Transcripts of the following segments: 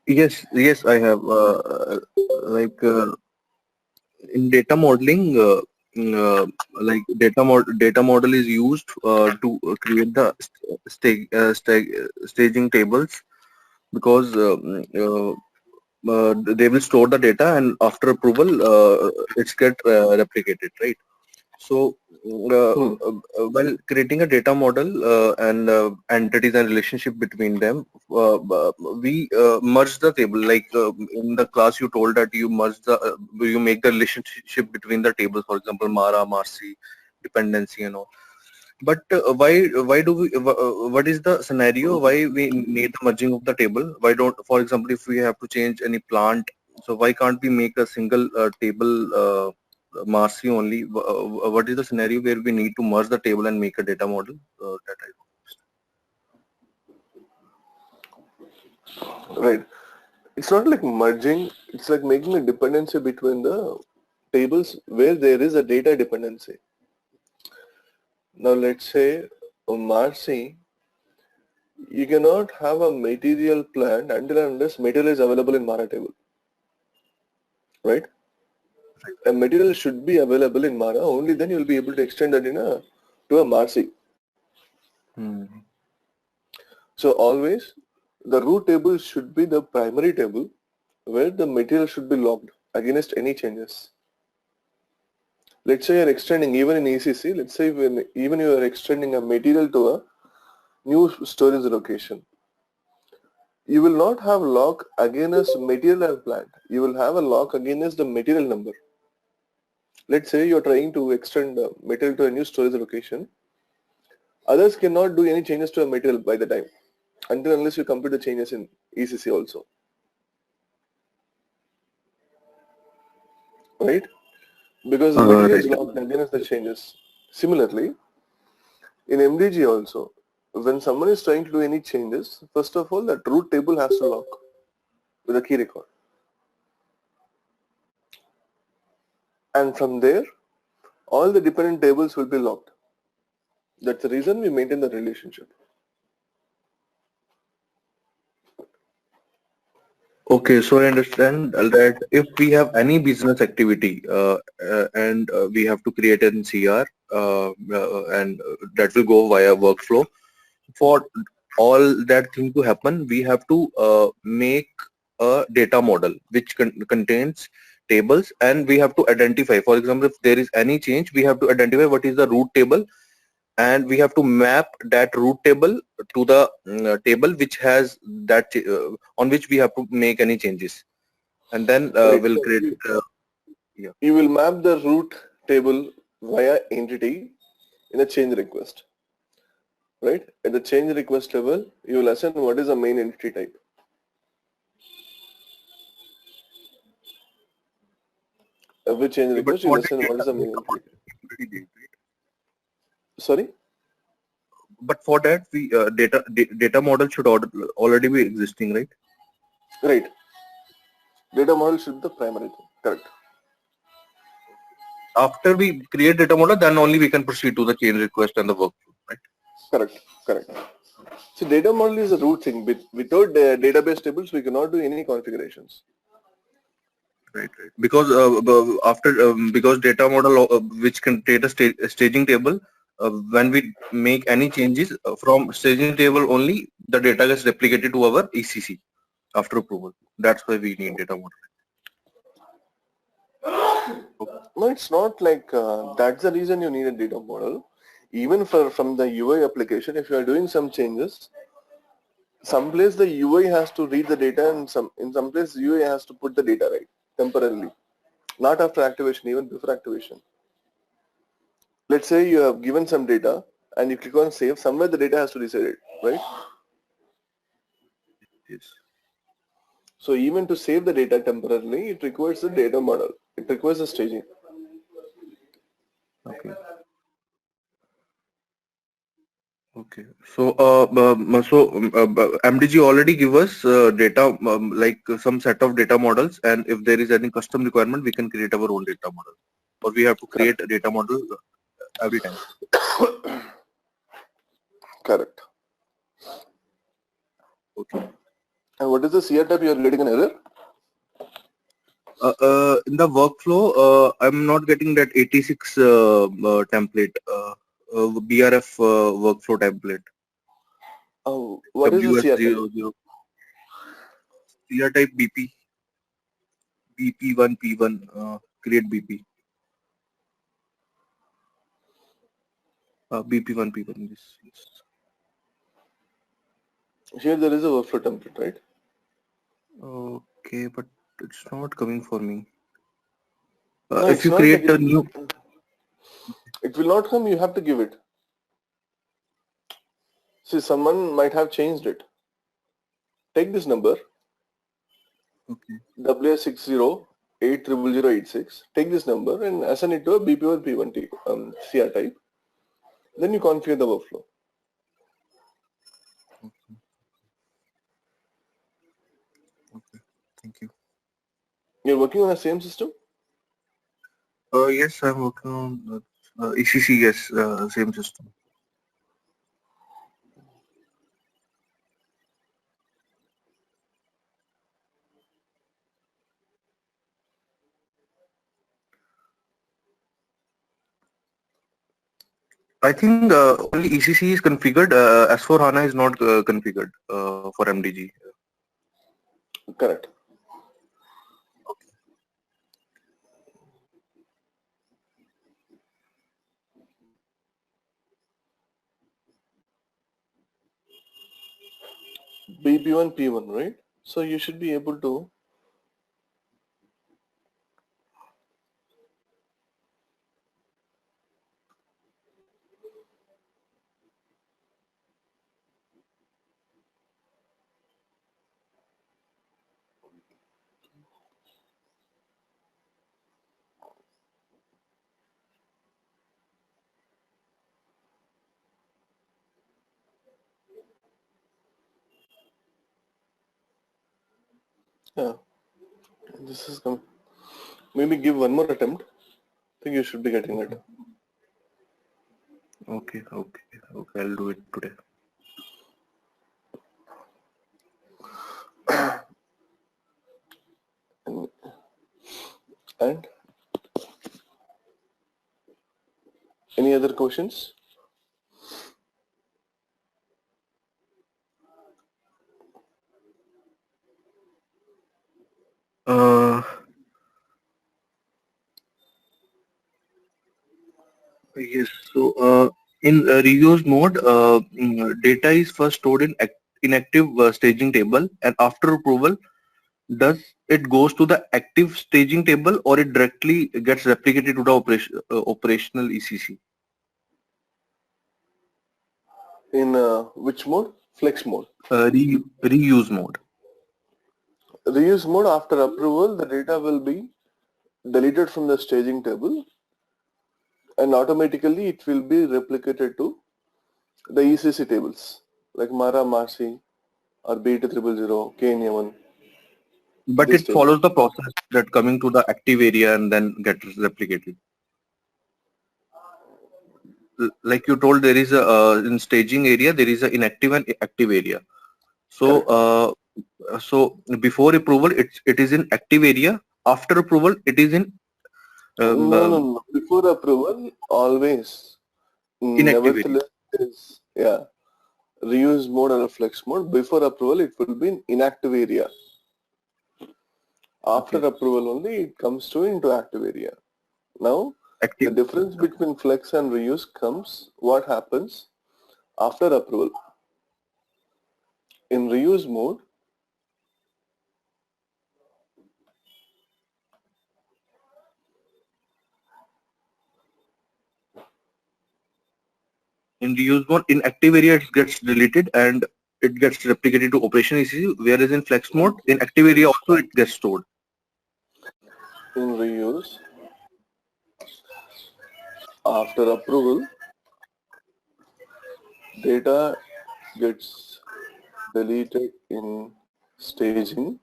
Yes, I have. Like in data modeling, data model is used to create the staging tables, because they will store the data, and after approval, it's get replicated, right? So, Hmm. while creating a data model and entities and relationship between them, we merge the table. Like in the class, you told that you make the relationship between the tables. For example, Mara, Marcy, dependency, and all. But why do we? What is the scenario? Why we need the merging of the table? Why don't, for example, if we have to change any plant, so why can't we make a single table? Marcy only. What is the scenario where we need to merge the table and make a data model? That I Right. It's not like merging, it's like making a dependency between the tables where there is a data dependency. Now let's say Marcy, you cannot have a material plant until and unless material is available in Mara table, right? A material should be available in Mara, only then you will be able to extend that to a Marcy. Hmm. So always the root table should be the primary table where the material should be logged against any changes. Let's say you're extending even in ECC, let's say even you are extending a material to a new storage location. You will not have lock against material and plant. You will have a lock against the material number. Let's say you're trying to extend the material to a new storage location. Others cannot do any changes to a material by the time until unless you complete the changes in ECC also. Right? Because the material is Right. locked against the changes. Similarly, in MDG also, when someone is trying to do any changes, first of all, that root table has to lock with a key record. And from there, all the dependent tables will be locked. That's the reason we maintain the relationship. Okay, so I understand that if we have any business activity and we have to create an CR, and that will go via workflow. For all that thing to happen, we have to make a data model which contains tables, and we have to identify, for example, if there is any change, we have to identify what is the root table, and we have to map that root table to the table which has on which we have to make any changes, and then Right. we'll So create yeah. you will map the root table via entity in a change request. Right? At the change request level, you will assign what is the main entity type. Every change Okay, but request, you for will the assign what is the main data entity type. already there, right? Sorry? But for that, we data model should already be existing, right? Right. Data model should be the primary thing. Correct. After we create data model, then only we can proceed to the change request and the workflow, right? Correct. Correct. So data model is a root thing. Without database tables, we cannot do any configurations. Right, right. Because because data model which contain a staging table, when we make any changes from staging table only, the data gets replicated to our ECC after approval. That's why we need data model. No, it's not like that's the reason you need a data model. Even from the UI application, if you are doing some changes, someplace the UI has to read the data, and in some place UI has to put the data right temporarily, not after activation, even before activation. Let's say you have given some data and you click on save, somewhere the data has to reside it, right? Yes. So even to save the data temporarily, it requires the data model. It requires the staging. Okay. Okay. So, MDG already give us data, like some set of data models, and if there is any custom requirement, we can create our own data model, or we have to Correct. create a data model every time. Correct. Okay. And what is the CR type you are getting an error? In the workflow, I'm not getting that 86 template, BRF workflow template. What is the CR type? WS00. CR type BP, BP1, P1, create BP. BP1, P1. Yes. Here there is a workflow template, right? Okay, but it's not coming for me. No, If it's you not create like a new, it will not come, you have to give it. See, someone might have changed it. Take this number, okay, WS60800086. Take this number and assign it to a BP1 P1 CR type. Then you configure the workflow. okay, thank you. You're working on the same system? Yes, I'm working on ECC. Yes, same system. I think only ECC is configured. S4HANA is not configured for MDG. Correct. BP1 P1, right? So you should be able to yeah, this is coming. Maybe give one more attempt. I think you should be getting it. Okay, I'll do it today. And any other questions? Yes. So in reuse mode, data is first stored in inactive staging table, and after approval, does it goes to the active staging table or it directly gets replicated to the operational ECC? In which mode? Flex mode. Reuse mode. Reuse mode, after approval, the data will be deleted from the staging table and automatically it will be replicated to the ECC tables like Mara, Marcy or B8000, KNA1. But These it tables. follows the process that coming to the active area and then get replicated. Like you told, there is a in staging area there is an inactive and active area. So so before approval it is in active area. After approval it is in No. Before approval, always. inactive area. Nevertheless, is reuse mode or flex mode. Before approval, it will be in inactive area. After Okay. approval only, it comes to into active area. Now, the Active. difference between flex and reuse comes what happens after approval. In reuse mode, In reuse mode, in active area it gets deleted and it gets replicated to operation ECC, whereas in flex mode, in active area also it gets stored. in reuse, after approval, data gets deleted in staging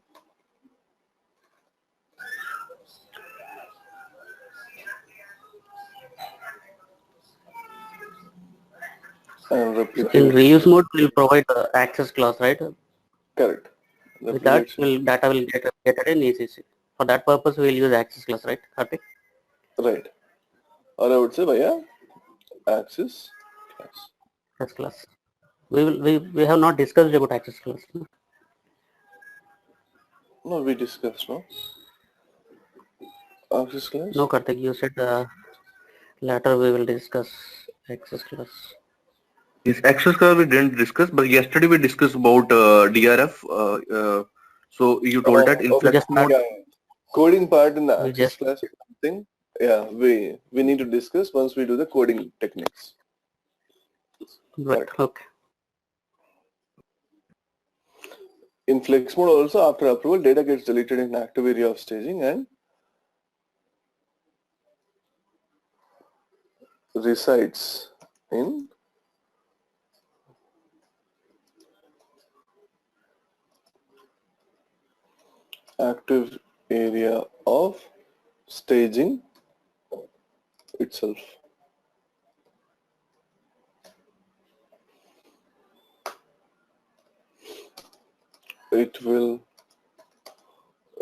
and So in replicated. reuse mode, we'll provide access class, right? Correct. With that, replication. data will get replicated in ECC. For that purpose, we will use access class, right, Karthik? Right. Or I would say via access class. Access class. We have not discussed about access class. No? No, we discussed, no? Access class? No, Karthik, you said later we will discuss access class. Yes, access class we didn't discuss, but yesterday we discussed about DRF. So you told that in We Okay. flex just mode. Yeah. Coding part in the we access just class is something, yeah, we need to discuss once we do the coding techniques. right. Correct. Okay. In flex mode also, after approval, data gets deleted in active area of staging and resides in active area of staging itself. It will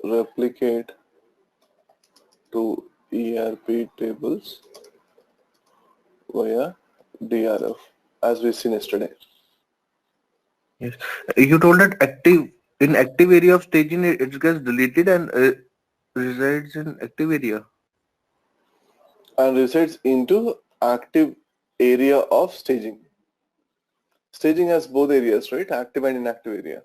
replicate to ERP tables via DRF, as we seen yesterday. Yes, you told that active area of staging it gets deleted and resides in active area. And resides into active area of staging. Staging has both areas, right? Active and inactive area.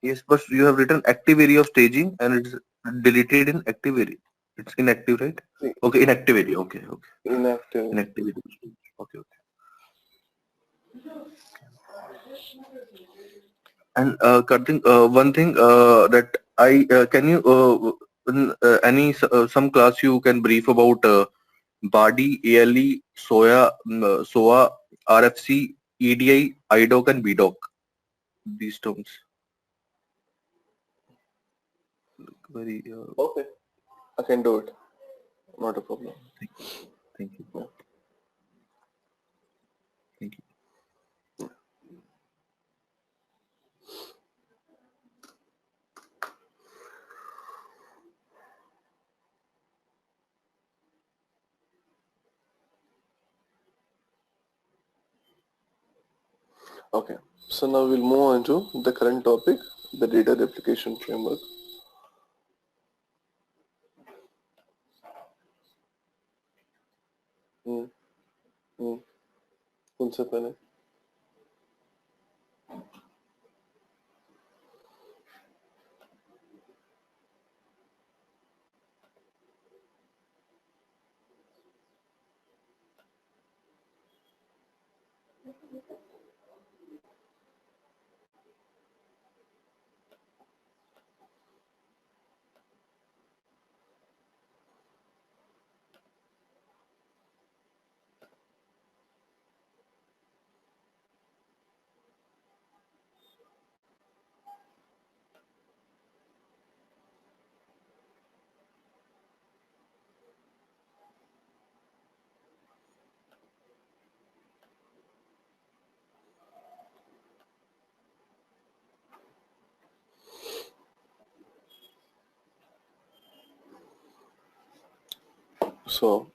Yes, but you have written active area of staging and it's deleted in active area. It's inactive, right? See, Okay, inactive area. Okay, okay. inactive. Inactive area. Okay, okay. And Karthik, one thing that I can you in, some class you can brief about Badi, ALE, SOA, RFC, EDI, IDOC, and BDOC. These terms. Very. Okay, I can do it. Not a problem. Thank you. Yeah. Thank you. Okay, so now we'll move on to the current topic, the data replication framework. कौन सा पहले? So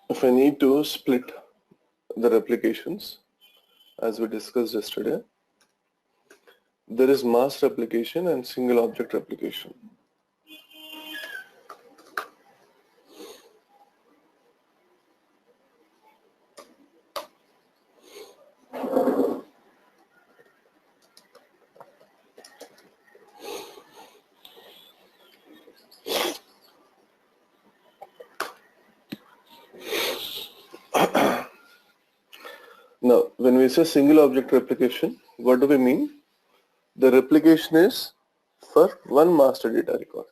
if I need to split the replications, as we discussed yesterday, there is mass replication and single object replication. Now, when we say single object replication, what do we mean? The replication is for one master data record.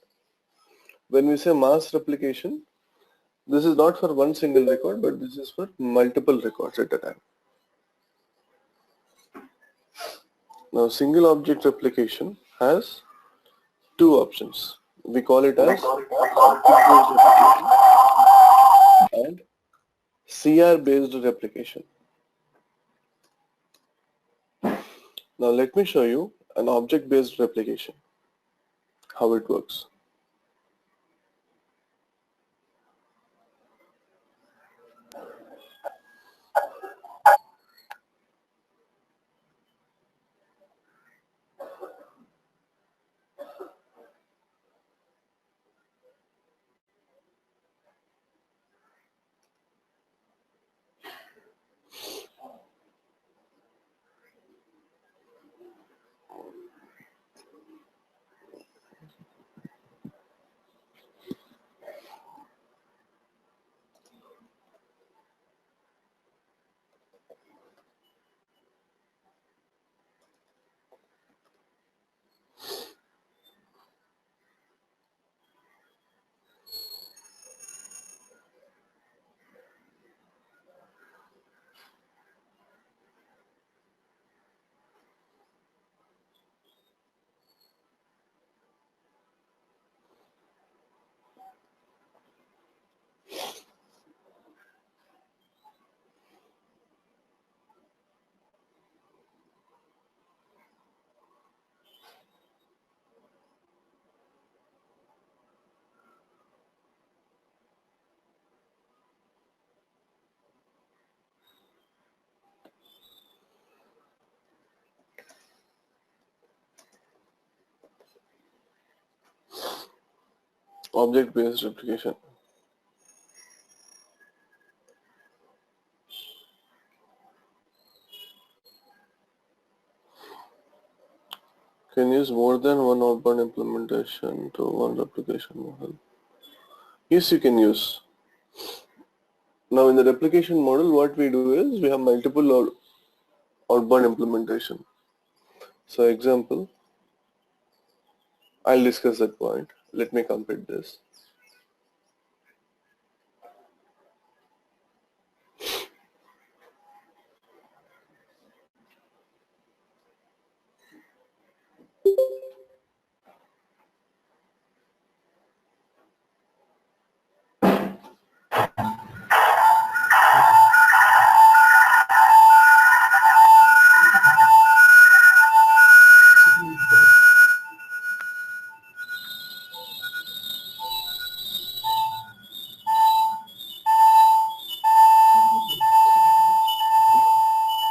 When we say mass replication, this is not for one single record, but this is for multiple records at a time. Now, single object replication has two options. We call it as object-based replication and CR based replication. Now let me show you an object based replication, how it works. Object based replication. Can use more than one outbound implementation to one replication model. Yes, you can use. Now in the replication model, what we do is we have multiple outbound implementation. So example, I'll discuss that point. Let me complete this.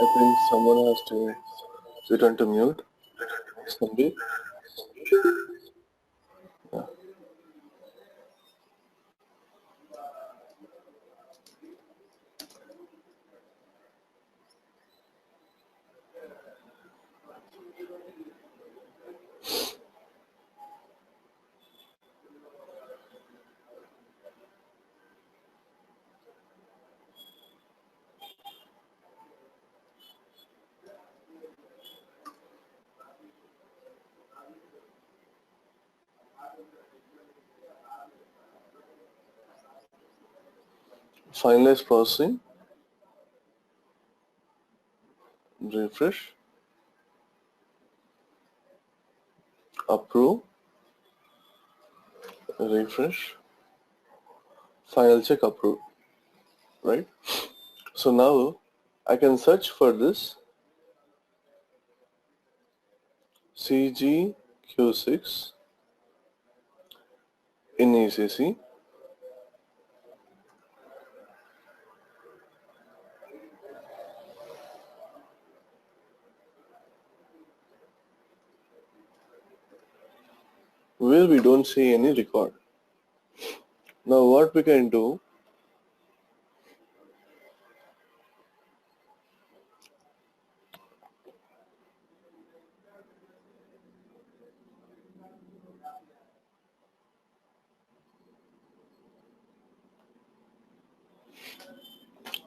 I think someone has to return to mute. Sandeep. Yeah. Finalize processing, refresh, approve, refresh, final check, approve, right? So now I can search for this CGQ6 in ECC. Where we don't see any record. Now what we can do,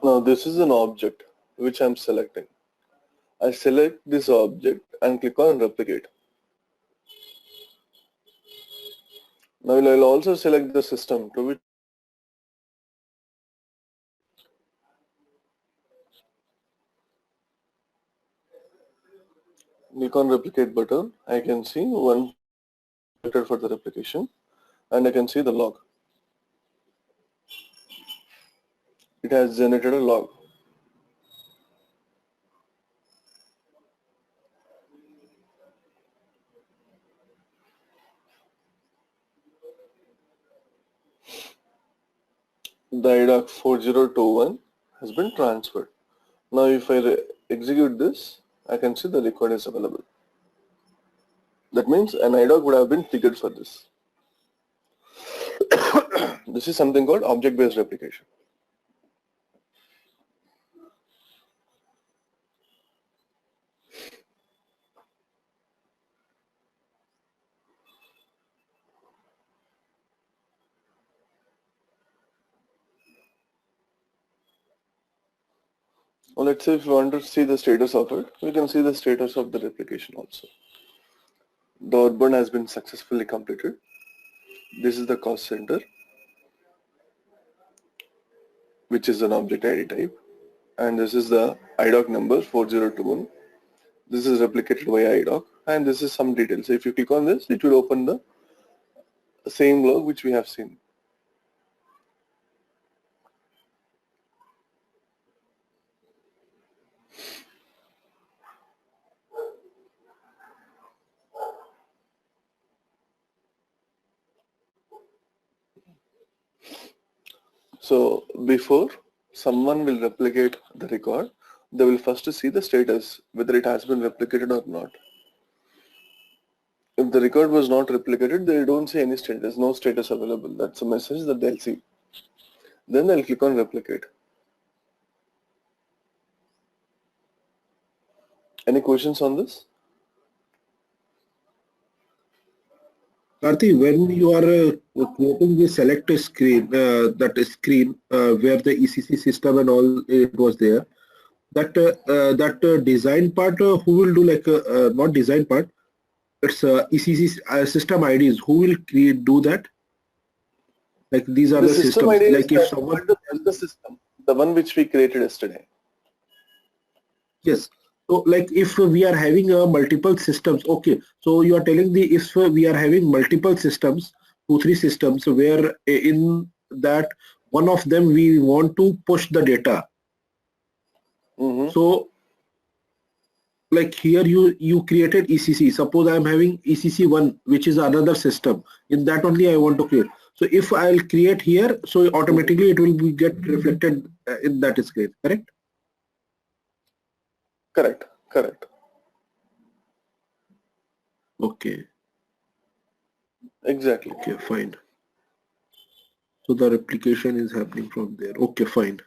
now this is an object which I'm selecting. I select this object and click on replicate. Now I'll also select the system to which click on replicate button. I can see one selected for the replication and I can see the log. it has generated a log. The IDOC 4021 has been transferred. Now if I execute this, I can see the record is available. That means an IDOC would have been triggered for this. This is something called object-based replication. Well, let's say if you want to see the status of it, we can see the status of the replication also. The outbound has been successfully completed. This is the cost center, which is an object ID type, and this is the IDOC number 4021. This is replicated via IDOC, and this is some details. So if you click on this, it will open the same log which we have seen. So before someone will replicate the record, they will first see the status, whether it has been replicated or not. If the record was not replicated, they don't see any status, no status available. That's a message that they'll see. Then they'll click on replicate. Any questions on this? Karthi, when you are creating the select screen, that screen where the ECC system and all it was there, that design part, who will do, like not design part, it's ECC system IDs. Who will do that? Like these are the system systems. ID Like is if someone, the system, the one which we created yesterday. yes. So like if we are having multiple systems, okay. So you are telling the if we are having multiple systems, 2-3 systems, where in that one of them we want to push the data. So like here you created ECC. Suppose I am having ECC1, which is another system. In that only I want to create. So if I'll create here, so automatically it will get reflected in that screen. Correct? Correct. Correct. Okay. Exactly. Okay. Fine. So the replication is happening from there. Okay. Fine.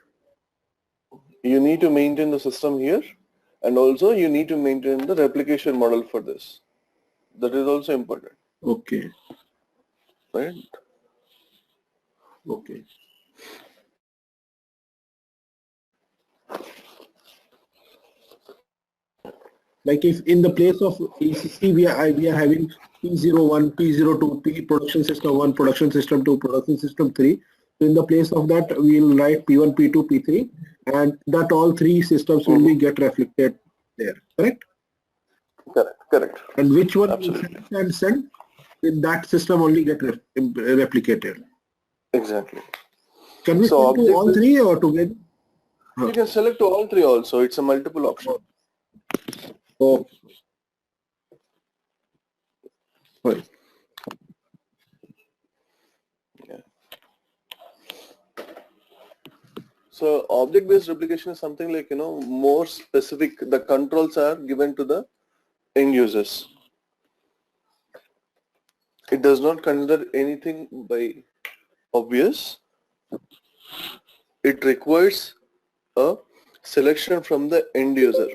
You need to maintain the system here, and also you need to maintain the replication model for this. That is also important. Okay. Right? Okay. Like if in the place of ECC we are having P01, P02, P production system 1, production system 2, production system 3. So in the place of that we will write P1, P2, P3, and that all three systems will be get reflected there. Correct? Correct. Correct. And which one will Absolutely. and send? In that system only get replicated. Exactly. Can we So send to all three or together? you can select to all three also. It's a multiple option. Oh, fine. Yeah. So object-based replication is something like, more specific. The controls are given to the end users. It does not consider anything by obvious. It requires a selection from the end user.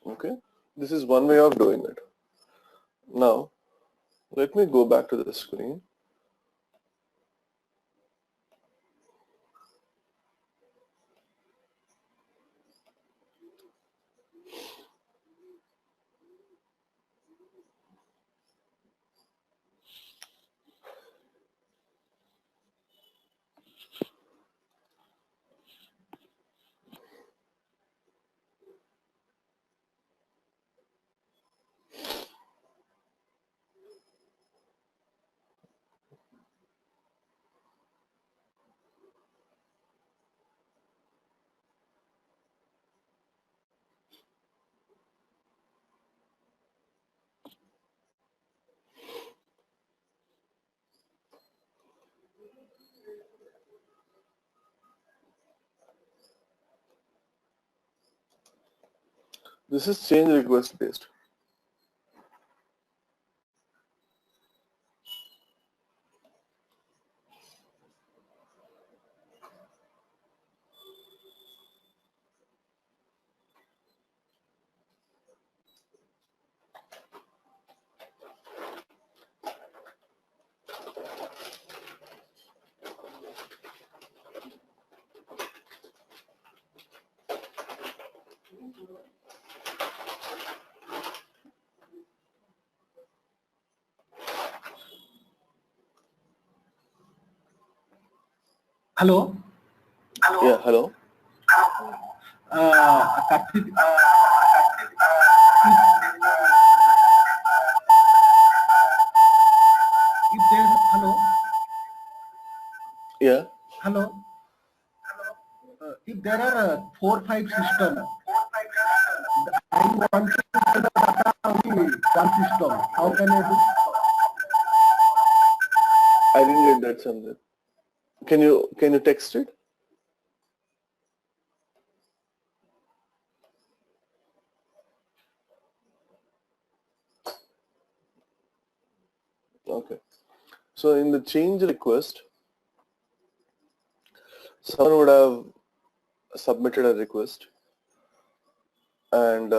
Okay, this is one way of doing it. Now, let me go back to the screen. This is change request based. Hello. Yeah, hello. Karthik, if there, hello, Yeah. hello. If there are 4-5 systems, I want to put the data only one system. How can I do? I didn't get that something. Can you text it? Okay. So in the change request, someone would have submitted a request and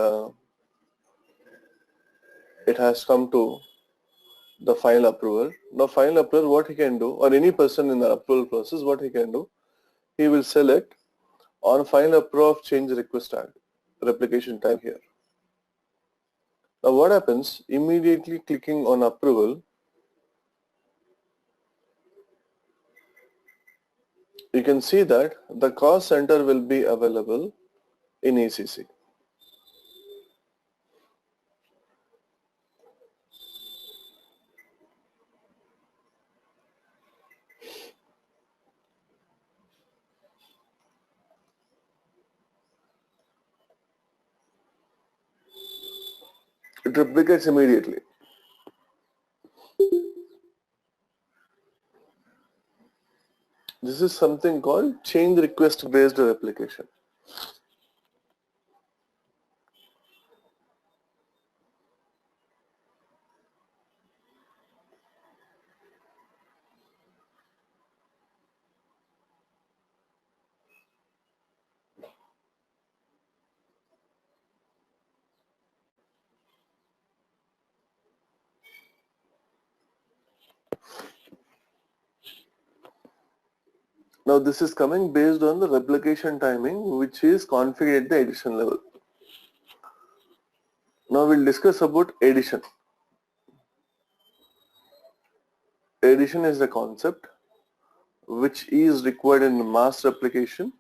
it has come to the final approver. Now final approver, what he can do, or any person in the approval process, what he can do, he will select on final approval of change request tag, replication type here. Now what happens, immediately clicking on approval, you can see that the cost center will be available in ECC. It replicates immediately. This is something called change request based replication. Now this is coming based on the replication timing which is configured at the edition level. Now we'll discuss about edition. Edition is the concept which is required in mass replication,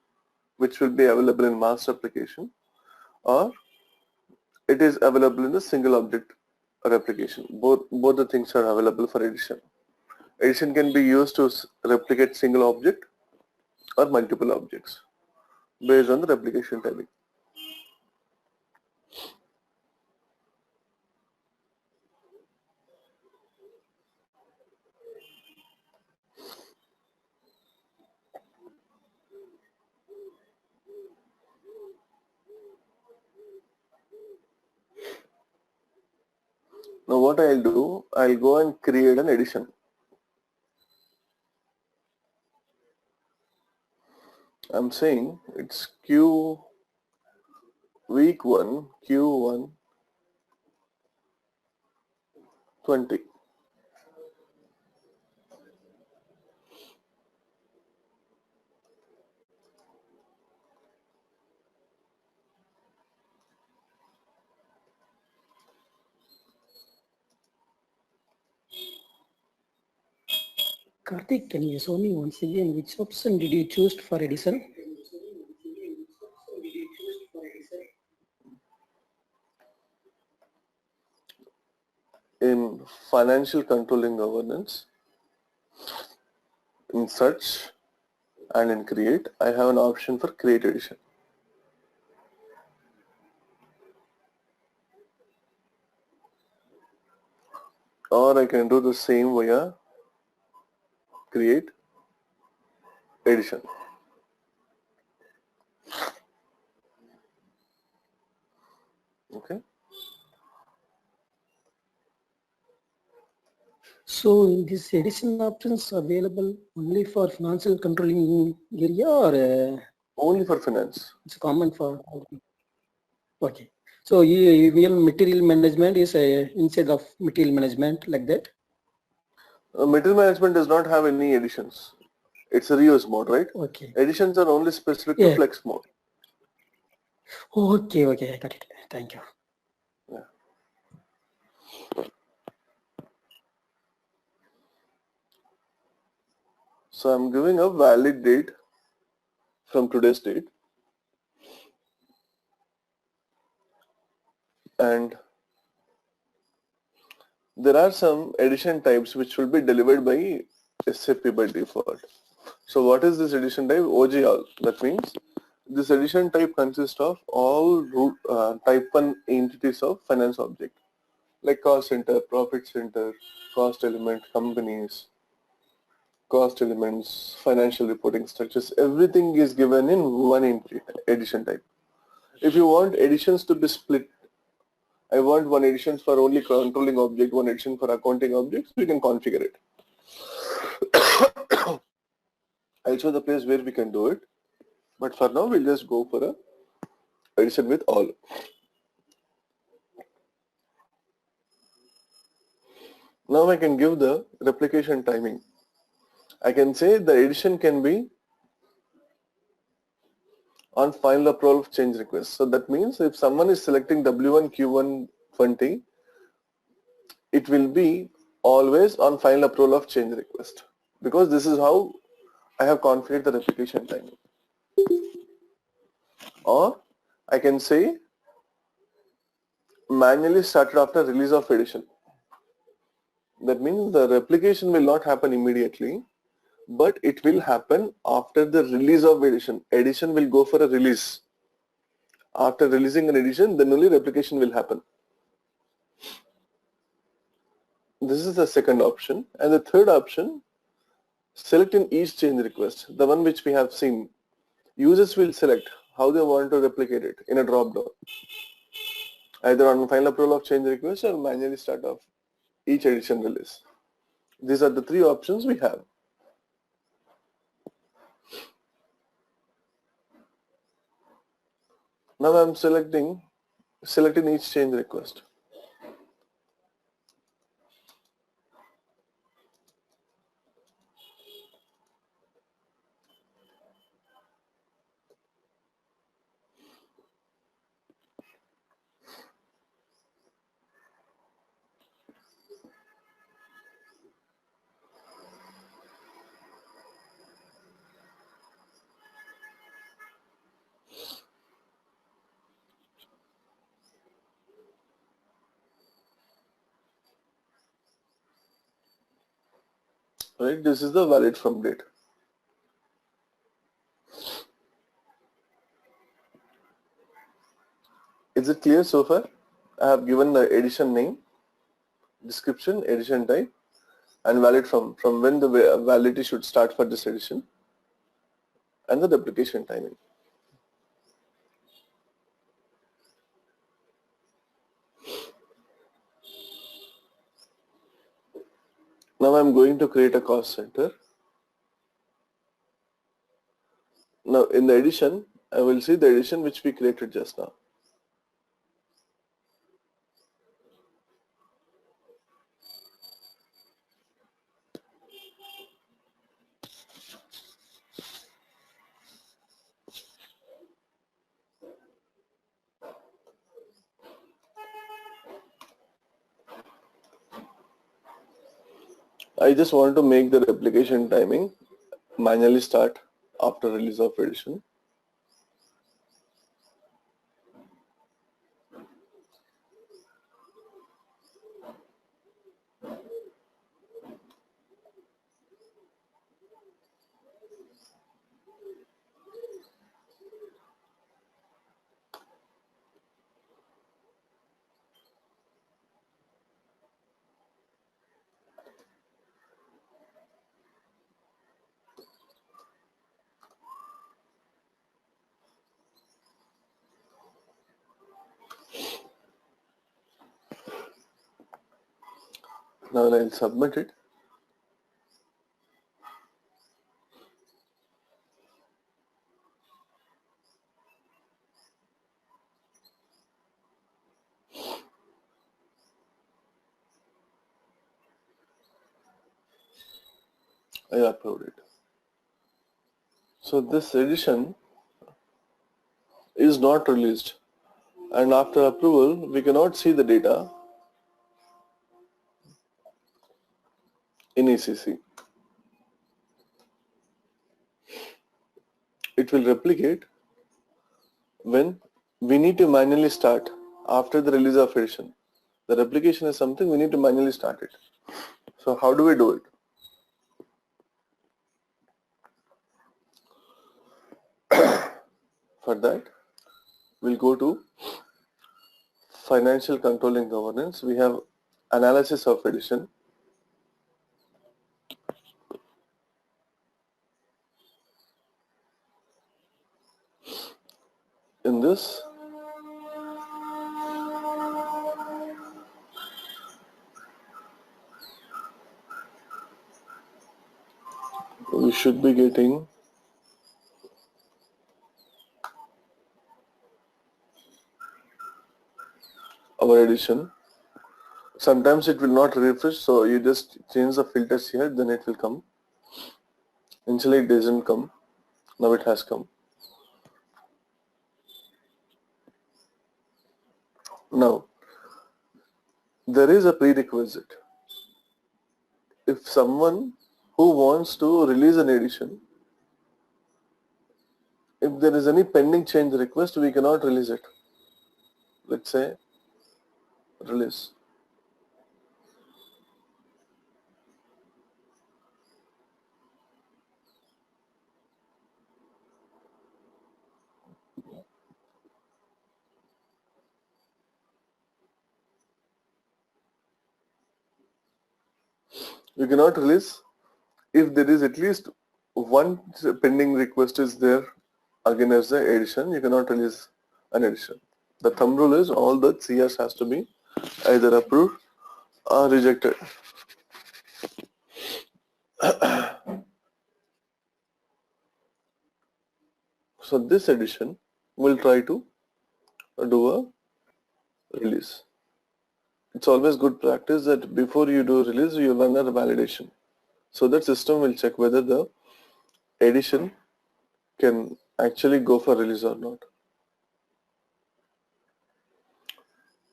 which will be available in mass replication, or it is available in the single object replication. Both the things are available for edition. Edition can be used to replicate single object or multiple objects based on the replication timing. Now what I'll do, I'll go and create an edition. I'm saying it's Q week 1, Q1 20. Karthik, can you show me once again which option did you choose for edition? In financial controlling governance, in search and in create, I have an option for create edition. Or I can do the same via create addition. Okay. So this addition options available only for financial controlling area, or Only for finance. it's common for all? Okay. So even material management is instead of material management, like that? Material management does not have any additions. It's a reuse mode, right? Okay. Additions are only specific to Yeah. flex mode. Okay, okay, I got it. Thank you. Yeah. So I'm giving a valid date from today's date, and there are some addition types which will be delivered by SAP by default. So what is this addition type? OGL. That means this addition type consists of all type 1 entities of finance object, like cost center, profit center, cost element, companies, cost elements, financial reporting structures. Everything is given in one entity addition type. If you want additions to be split, I want one addition for only controlling object, one addition for accounting objects, we can configure it. I'll show the place where we can do it, but for now we'll just go for a addition with all. Now I can give the replication timing. I can say the addition can be on final approval of change request. So that means if someone is selecting W1 Q1 20, it will be always on final approval of change request, because this is how I have configured the replication timing. Or I can say manually started after release of addition. That means the replication will not happen immediately, but it will happen after the release of addition. Addition will go for a release. After releasing an addition, then only replication will happen. This is the second option. And the third option, select in each change request, the one which we have seen. Users will select how they want to replicate it in a drop down, either on final approval of change request or manually start off each addition release. These are the three options we have. Now I am selecting each change request. Right, this is the valid from date. Is it clear so far? I have given the addition name, description, addition type, and valid from when the validity should start for this addition, and the replication timing. Now I am going to create a cost center. Now in the addition, I will see the addition which we created just now. I just want to make the replication timing manually start after release of addition. Now I'll submit it. I upload it. So this edition is not released, and after approval we cannot see the data in ECC. It will replicate when we need to manually start after the release of edition. The replication is something we need to manually start it. So how do we do it? For that, we'll go to financial controlling governance. We have analysis of edition. In this, we should be getting our edition. Sometimes it will not refresh, so you just change the filters here, then it will come. Initially it doesn't come, now it has come. Now, there is a prerequisite. If someone who wants to release an edition, if there is any pending change request, we cannot release it. Let's say release. You cannot release if there is at least one pending request is there against the edition. You cannot release an edition. The thumb rule is all the CRs has to be either approved or rejected. So this edition will try to do a release. It's always good practice that before you do release, you run a validation. So that system will check whether the edition can actually go for release or not.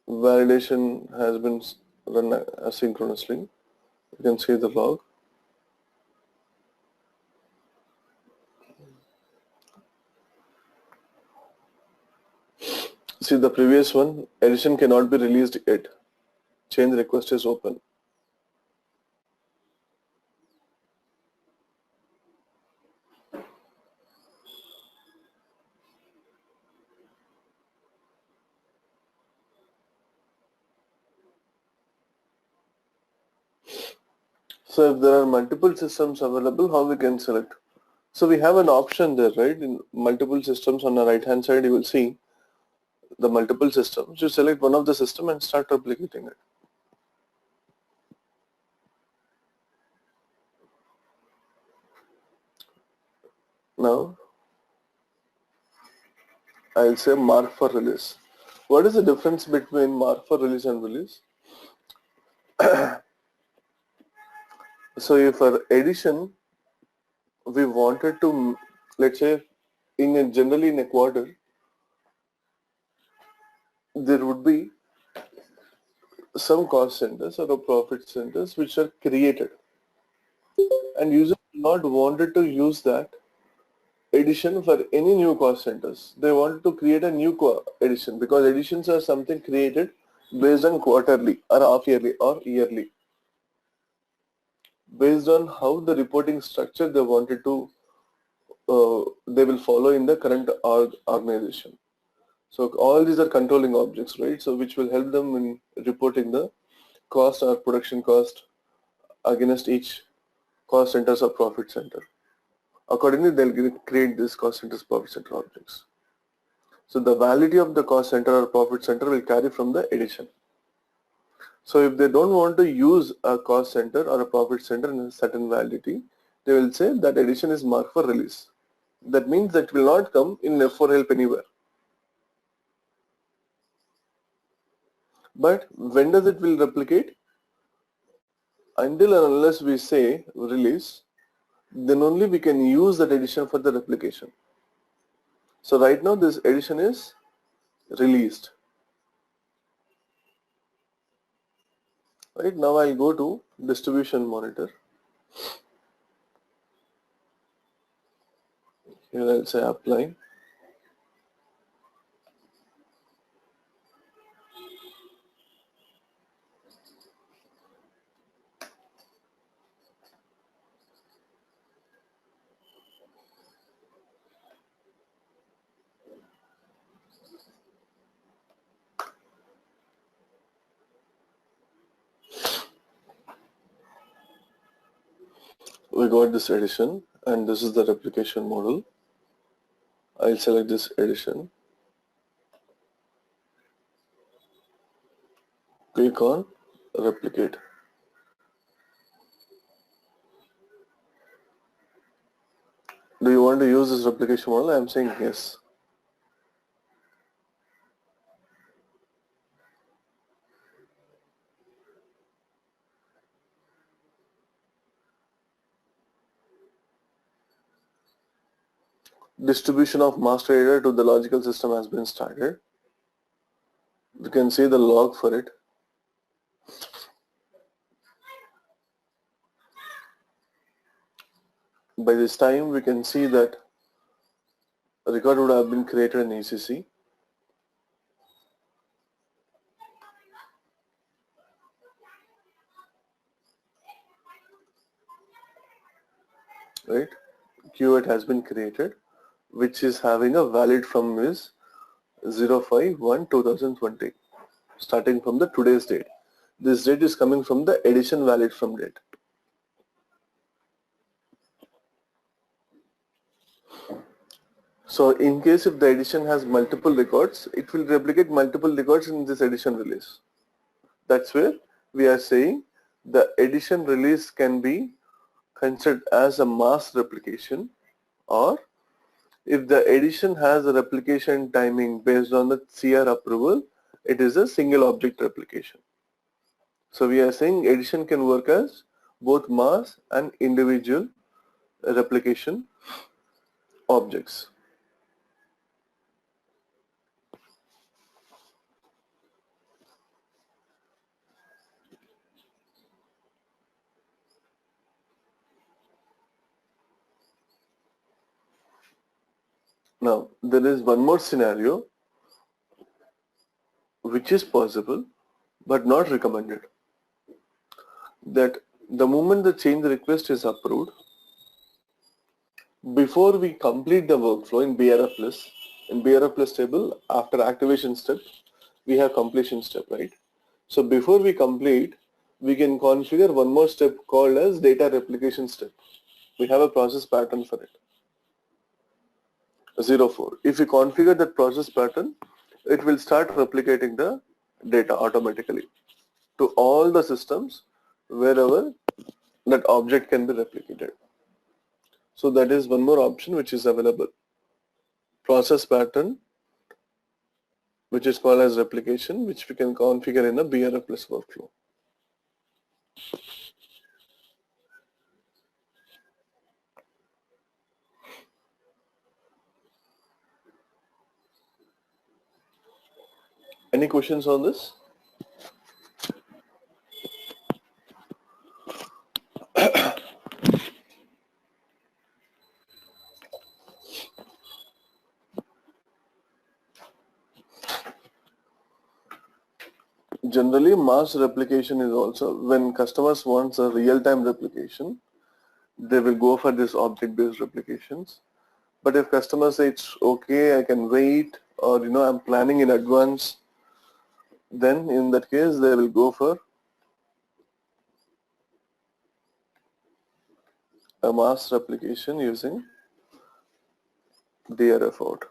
Validation has been run asynchronously. You can see the log. See the previous one, edition cannot be released yet. Change request is open. So if there are multiple systems available, how we can select? So we have an option there, right? In multiple systems on the right hand side, you will see the multiple systems. You select one of the system and start replicating it. Now, I'll say mark for release. What is the difference between mark for release and release? So if for edition, we wanted to, let's say, generally in a quarter, there would be some cost centers or profit centers which are created, and users not wanted to use that edition for any new cost centers. They wanted to create a new edition because editions are something created based on quarterly or half yearly or yearly, based on how the reporting structure they wanted to they will follow in the current organization. So all these are controlling objects, right? So which will help them in reporting the cost or production cost against each cost centers or profit center. Accordingly, they'll create this cost centers, profit center objects. So the validity of the cost center or profit center will carry from the edition. So if they don't want to use a cost center or a profit center in a certain validity, they will say that addition is marked for release. That means that will not come in F4 help anywhere. But when does it will replicate? Until and unless we say release, then only we can use that addition for the replication. So right now this addition is released. Right now I'll go to distribution monitor. Here I'll say apply. We got this addition and this is the replication model. I'll select this addition. Click on replicate. Do you want to use this replication model? I am saying yes. Distribution of master data to the logical system has been started. You can see the log for it. By this time we can see that a record would have been created in ECC. Right? Qt has been created, which is having a valid from is 05/1/2020, starting from the today's date. This date is coming from the addition valid from date. So in case if the addition has multiple records, it will replicate multiple records in this addition release. That's where we are saying the addition release can be considered as a mass replication, or if the addition has a replication timing based on the CR approval, it is a single object replication. So we are saying addition can work as both mass and individual replication objects. Now there is one more scenario which is possible but not recommended, that the moment the change request is approved, before we complete the workflow in BRF list, in BRF list table, after activation step, we have completion step, right? So before we complete, we can configure one more step called as data replication step. We have a process pattern for it. 04. If you configure that process pattern, it will start replicating the data automatically to all the systems wherever that object can be replicated. So that is one more option which is available. Process pattern, which is called as replication, which we can configure in a BRF plus workflow. Any questions on this? Generally, mass replication is also when customers want a real-time replication, they will go for this object-based replications. But if customers say it's okay, I can wait, or I'm planning in advance, then in that case they will go for a mass replication using DRF out.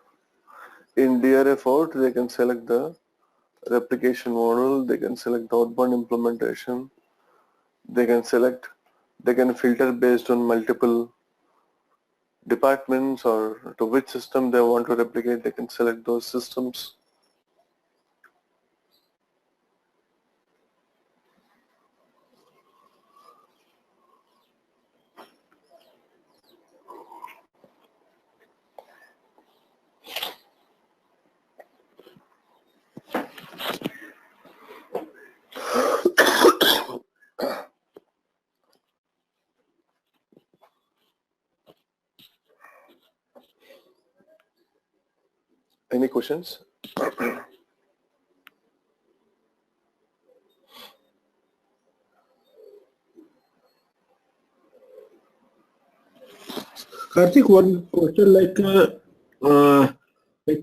In DRF out, they can select the replication model, they can select outbound implementation, they can filter based on multiple departments or to which system they want to replicate, they can select those systems. Any questions? Karthik, one question like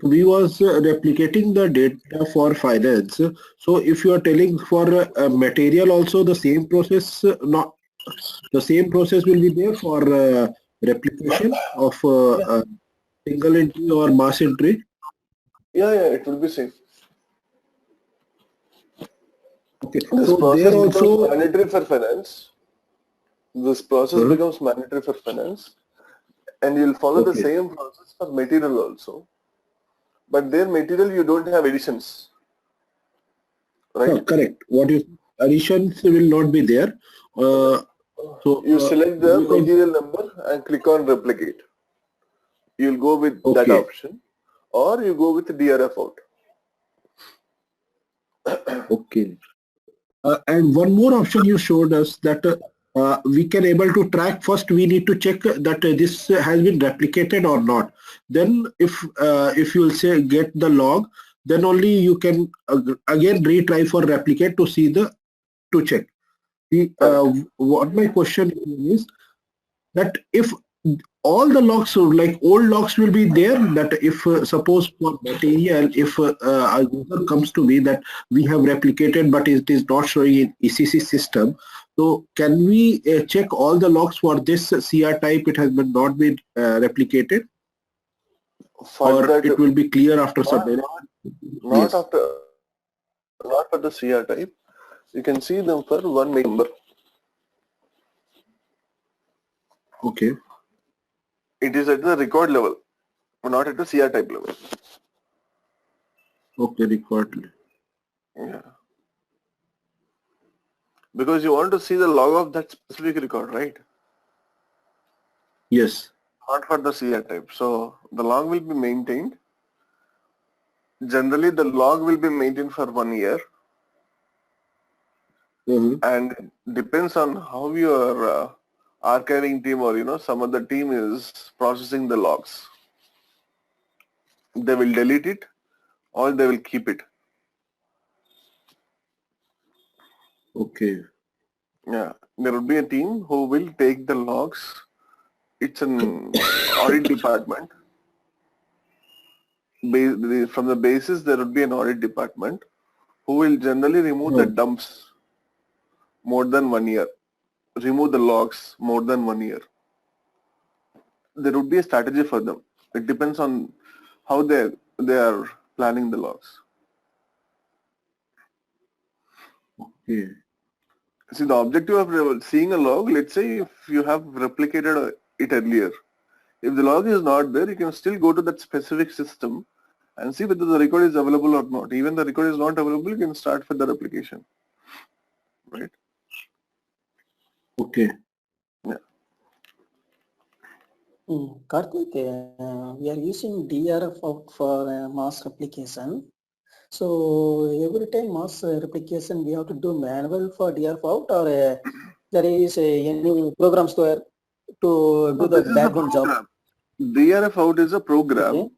we was replicating the data for finance. So if you are telling for material also the same process, not the same process will be there for replication of single entry or mass entry. Yeah, it will be same. Okay, This so process there becomes also mandatory for finance. This process becomes mandatory for finance, and you'll follow the okay. same process for material also. But their material you don't have additions, right? Correct. What you additions will not be there. So You select the because material number and click on replicate. You'll go with that okay, option, or you go with DRF out. okay. And one more option you showed us that we can able to track. First we need to check that this has been replicated or not. Then if you will say get the log, then only you can again retry for replicate to see the to check. Correct. What my question is that if all the logs, so like old logs will be there, that if suppose for material, if a user comes to me that we have replicated but it is not showing in ECC system, so can we check all the logs for this CR type it has been not been replicated, For or that, it will be clear after some time? not Yes. after, not for the CR type. You can see them for one number. Okay. It is at the record level, not at the CR type level. Okay, record. Yeah. Because you want to see the log of that specific record, right? Yes. Not for the CR type. So the log will be maintained. Generally, the log will be maintained for 1 year, and depends on how your archiving team or some other team is processing the logs. They will delete it or they will keep it. Okay. Yeah, there will be a team who will take the logs. It's an audit department. From the basis, there would be an audit department who will generally remove the dumps more than 1 year, remove the logs more than 1 year. There would be a strategy for them. It depends on how they are planning the logs. Okay. See, the objective of seeing a log, let's say if you have replicated it earlier, if the log is not there, you can still go to that specific system and see whether the record is available or not. Even the record is not available, you can start with the replication, right? Okay. Yeah. Karthik, we are using DRF out for mass replication. So every time mass replication, we have to do manual for DRF out, or there is any programs to do the background job? DRF out is a program Okay.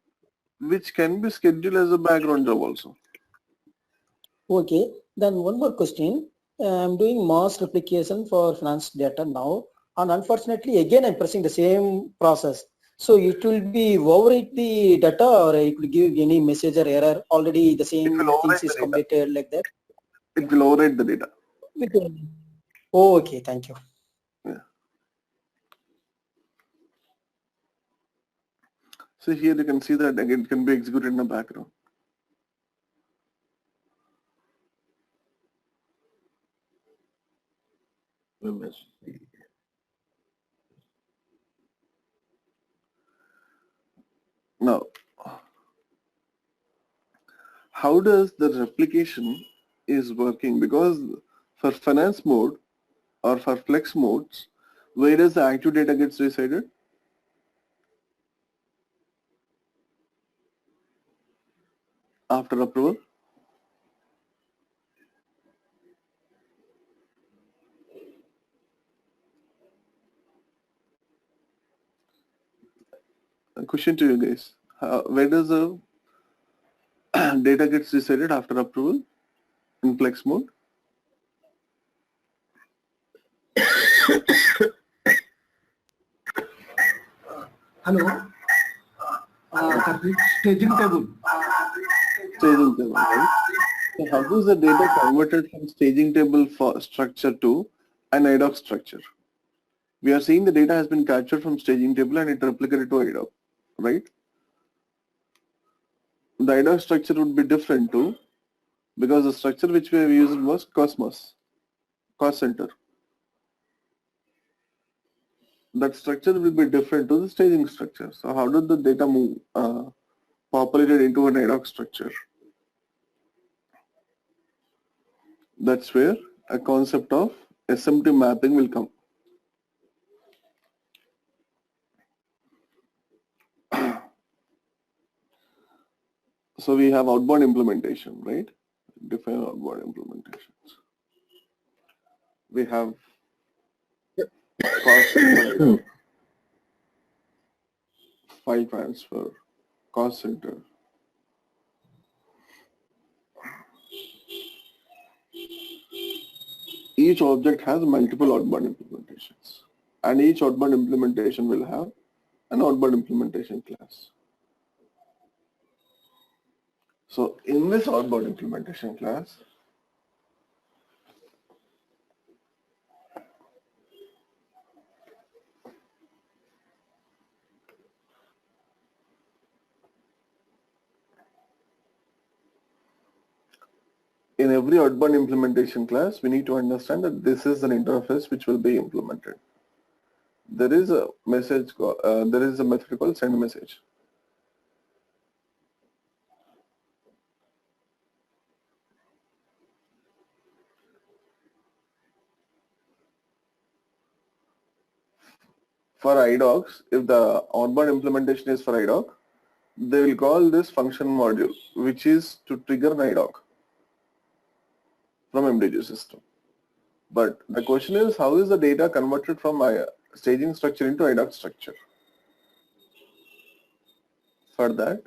which can be scheduled as a background job also. Okay. Then one more question. I'm doing mass replication for finance data now, and unfortunately, again, I'm pressing the same process. So it will be overwrite the data, or it will give any message or error. Already the same things is completed like that. It will overwrite the data. Oh, okay. Thank you. Yeah. So here you can see that again it can be executed in the background. MSC. Now, how does the replication is working? Because for finance mode or for flex modes, where does the active data gets resided? After approval? A question to you guys. Where does the data gets resided after approval in flex mode? Hello. Staging table. Staging table, right? So how is the data converted from staging table for structure to an IDOC structure? We are seeing the data has been captured from staging table and it replicated to IDOC, right? The IDOC structure would be different too, because the structure which we have used was Cosmos, cost center. That structure will be different to the staging structure. So how did the data move populated into an IDOC structure? That's where a concept of SMT mapping will come. So we have outbound implementation, right? Define outbound implementations. We have cost center, file transfer, cost center. Each object has multiple outbound implementations, and each outbound implementation will have an outbound implementation class. So in this outbound implementation class, in every outbound implementation class, we need to understand that this is an interface which will be implemented. There is a message, there is a method called send message. For IDOCs, if the outbound implementation is for IDOC, they will call this function module, which is to trigger an IDOC from MDG system. But the question is, how is the data converted from staging structure into IDOC structure? For that,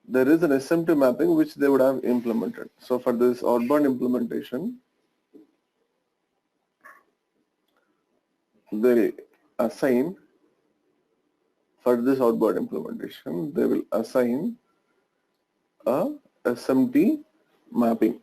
there is an SMT mapping which they would have implemented. So for this outbound implementation, they assign, for this outbound implementation, they will assign a SMT mapping.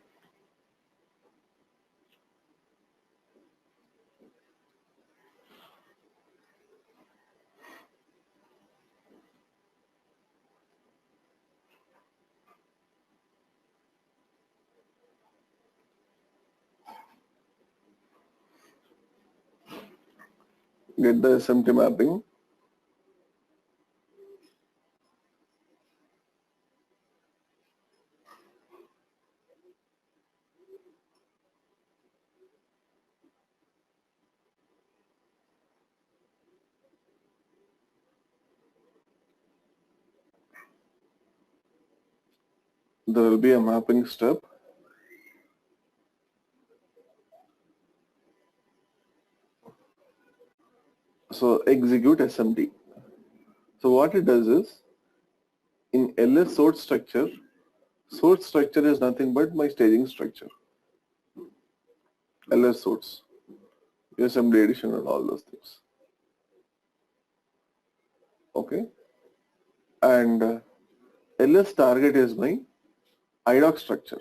Get the SMT mapping. There will be a mapping step. So execute SMT. So what it does is, in LS source structure is nothing but my staging structure. LS source, SMD addition and all those things. Okay. And LS target is my IDOC structure.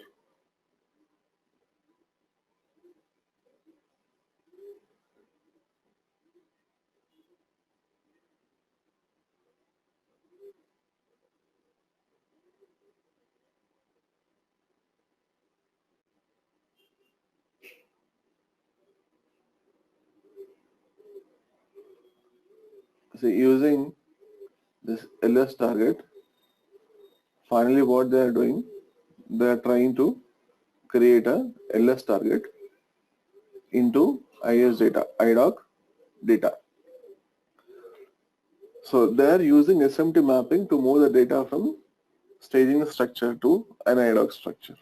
See, using this LS target, finally what they are doing, they are trying to create a LS target into IS data, IDOC data. So they are using SMT mapping to move the data from staging structure to an IDOC structure.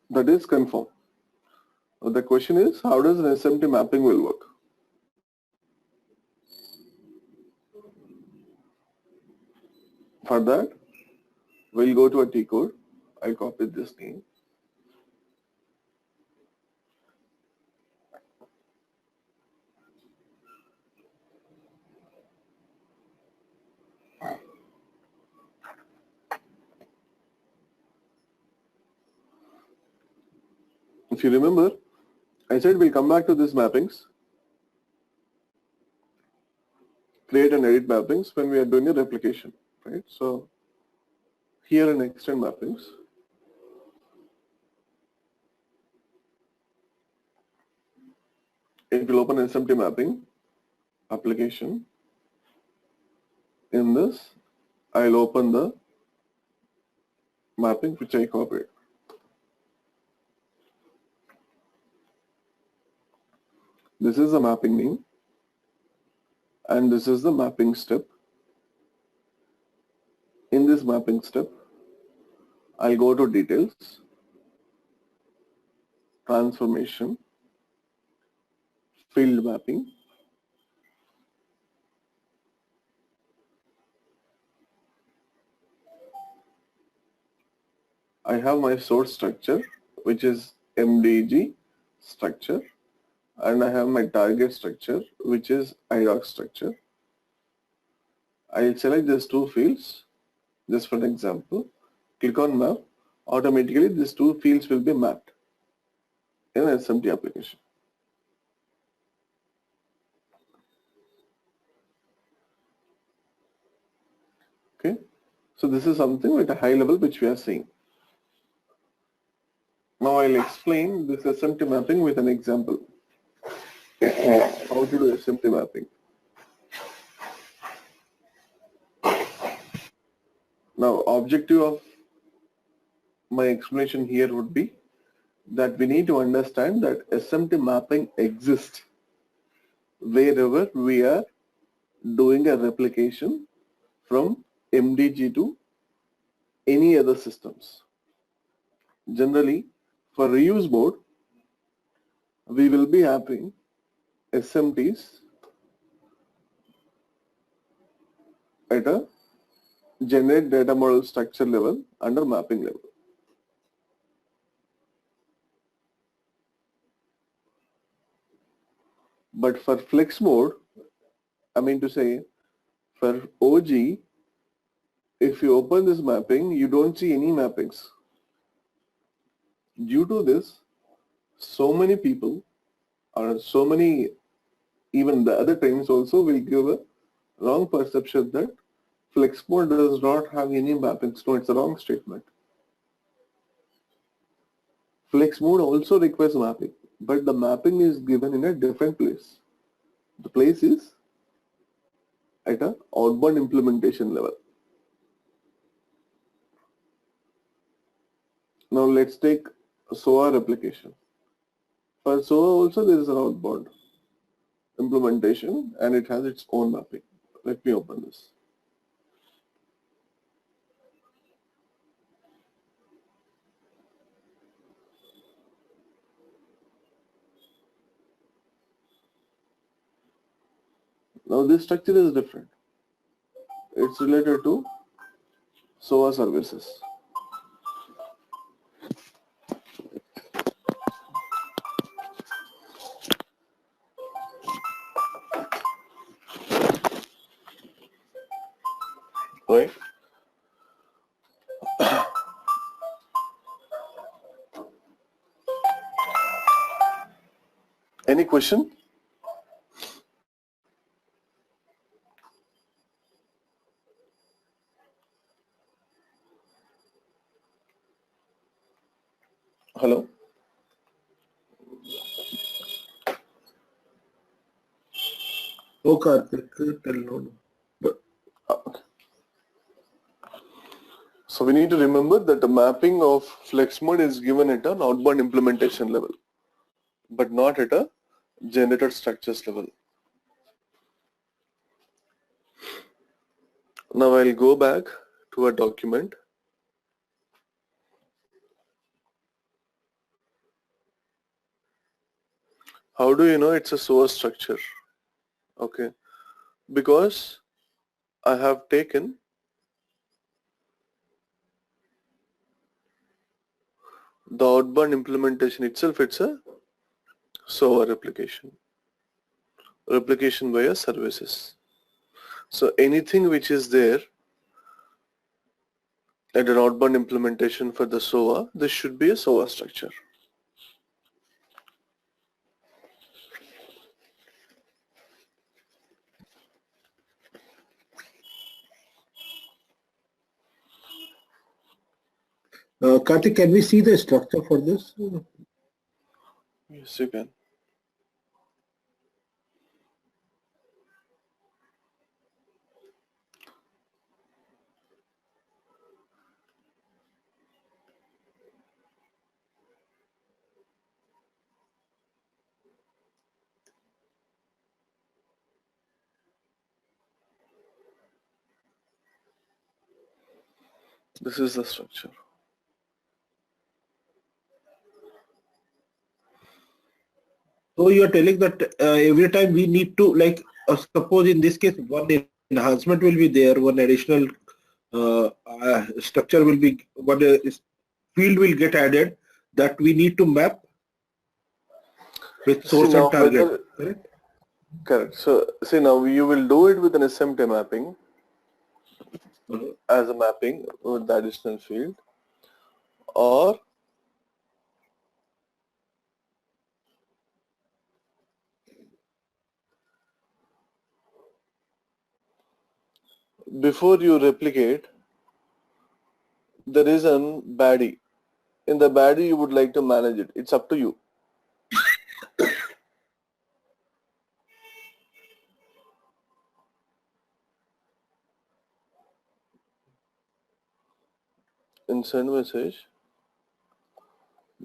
That is confirmed. So the question is, how does an SMT mapping will work? For that, we'll go to a T code. I copied this name. If you remember, I said we'll come back to these mappings, create and edit mappings when we are doing a replication, right? So here in extend mappings, it will open SMT mapping application. In this, I'll open the mapping which I copied. This is the mapping name and this is the mapping step. In this mapping step, I'll go to details, transformation, field mapping, I have my source structure which is MDG structure, and I have my target structure which is IDOC structure. I'll select these two fields just for an example, click on map, automatically these two fields will be mapped in an SMT application. Okay, so this is something at a high level which we are seeing. Now I'll explain this SMT mapping with an example. How to do SMT mapping. Now objective of my explanation here would be that we need to understand that SMT mapping exists wherever we are doing a replication from MDG to any other systems. Generally, for reuse mode, we will be having SMTs at a generate data model structure level under mapping level. But for flex mode, I mean to say, for OG, if you open this mapping, you don't see any mappings. Due to this, so many people or so many, even the other trainings also will give a wrong perception that flex mode does not have any mappings. No, it's a wrong statement. Flex mode also requires mapping, but the mapping is given in a different place. The place is at a outbound implementation level. Now let's take SOA replication. For SOA also there is an outbound implementation and it has its own mapping. Let me open this. Now this structure is different. It's related to SOA services. Right? Any question? Hello? Oh, Karthik, tell no. But Okay. So we need to remember that the mapping of flex mode is given at an outbound implementation level, but not at a generated structures level. Now I'll go back to a document. How do you know it's a source structure? Okay, because I have taken the outbound implementation itself, it's a SOA replication via services. So anything which is there at an outbound implementation for the SOA, this should be a SOA structure. Karthik, can we see the structure for this? Yes, you can. This is the structure. So you are telling that every time we need to, like, suppose in this case, one enhancement will be there, one additional structure will be, one field will get added, that we need to map with source and target. Correct? Correct. So see, now you will do it with an SMT mapping as a mapping with the additional field, or before you replicate, there is a baddie. In the baddie, you would like to manage it. It's up to you. In send message,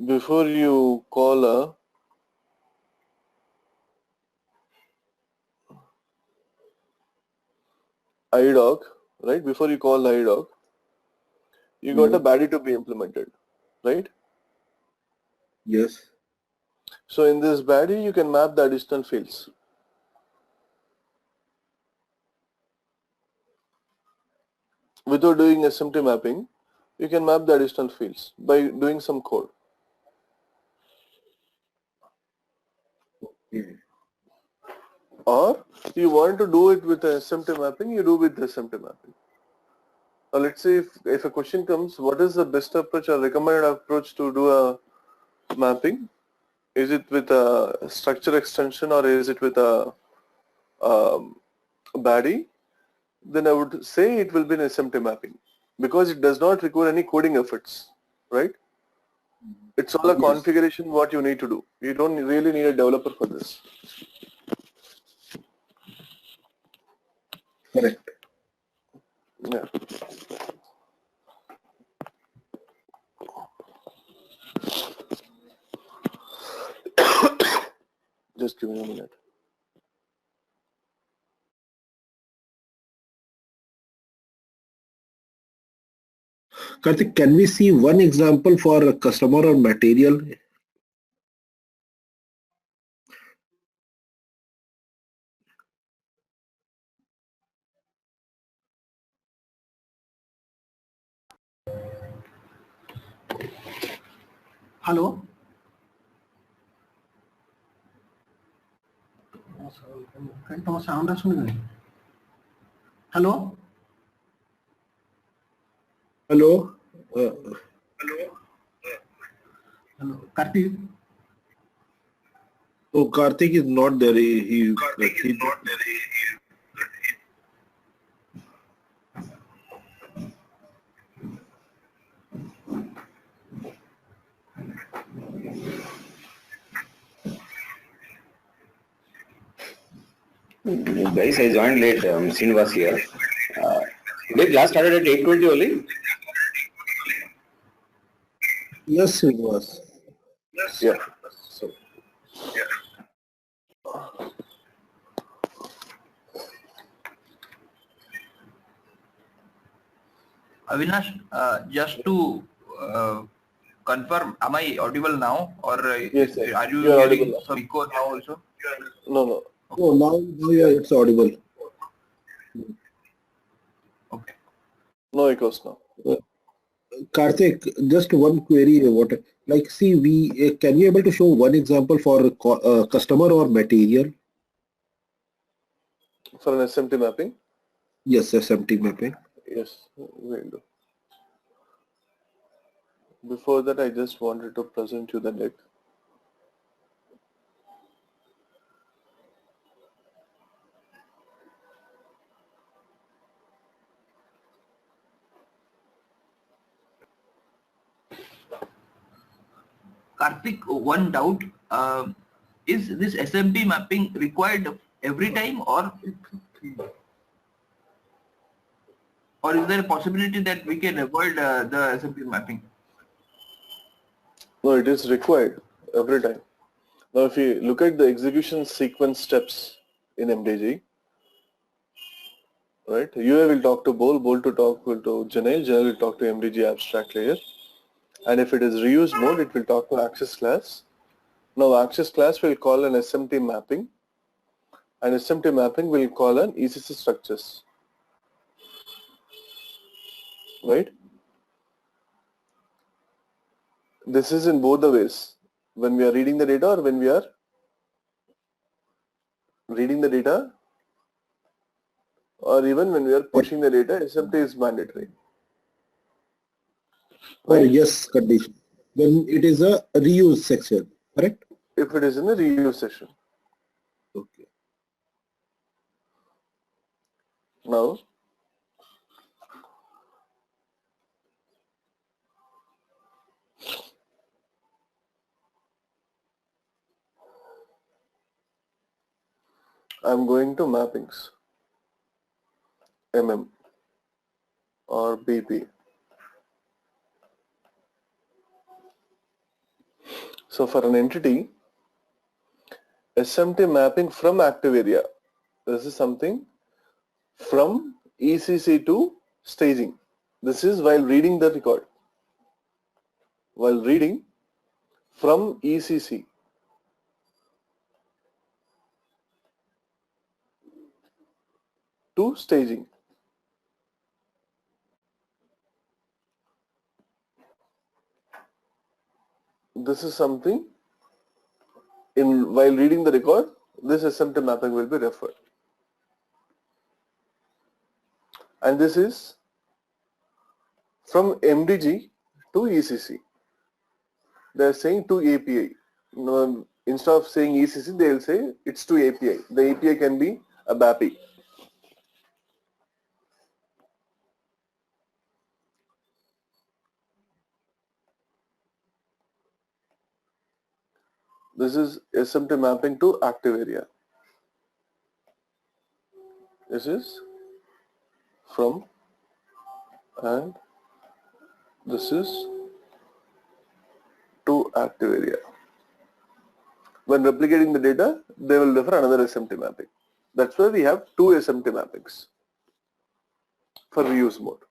before you call a IDOC, right? Before you call the IDOC, you got a baddie to be implemented, right? Yes. So in this baddie, you can map the additional fields. Without doing SMT mapping, you can map the additional fields by doing some code. Or you want to do it with a SMT mapping, you do with the SMT mapping. Now let's say if a question comes, what is the best approach or recommended approach to do a mapping? Is it with a structure extension or is it with a baddie? Then I would say it will be an SMT mapping because it does not require any coding efforts, right? It's all a configuration what you need to do. You don't really need a developer for this. Correct. Yeah. Just give me a minute. Karthik, can we see one example for a customer or material? Hello? তোমার সাউন্ডটা শুনে গেল। Hello Hello? Hello Kartik Oh, Karthik is not there. He Guys, I joined late. Srinivas here. Today class started at 8:20 only. Yes, it was. Yeah. So, Avinash, just to confirm, am I audible now, or yes, sir. are you You are hearing audible. some echo now also? No. Oh, now yeah, it's audible. Okay. No echoes now. Karthik, just one query. What, like, see, can you able to show one example for customer or material? For an SMT mapping? Yes, SMT mapping. Yes, we'll do. Before that, I just wanted to present you the deck. Karthik, one doubt. Is this SMT mapping required every time, or is there a possibility that we can avoid the SMT mapping? No, it is required every time. Now, if you look at the execution sequence steps in MDG, right? UA will talk to Bol will talk to Janelle will talk to MDG abstract layer. And if it is reuse mode, it will talk to access class. Now, access class will call an SMT mapping, and SMT mapping will call an ECC structures, right? This is in both the ways. When we are reading the data or when we are reading the data, or even when we are pushing the data, SMT is mandatory. Or Right? yes condition. Then it is a reuse section, correct? If it is in the reuse session. Okay. Now, I'm going to mappings, MM or BP. So for an entity, SMT mapping from active area. This is something from ECC to staging. This is while reading the record. While reading from ECC to staging. This is something while reading the record, this SMT mapping will be referred. And this is from MDG to ECC. They are saying to API. Instead of saying ECC, they will say it's to API. The API can be a BAPI. This is SMT mapping to active area. This is from, and this is to active area. When replicating the data, they will refer another SMT mapping. That's why we have two SMT mappings for reuse mode.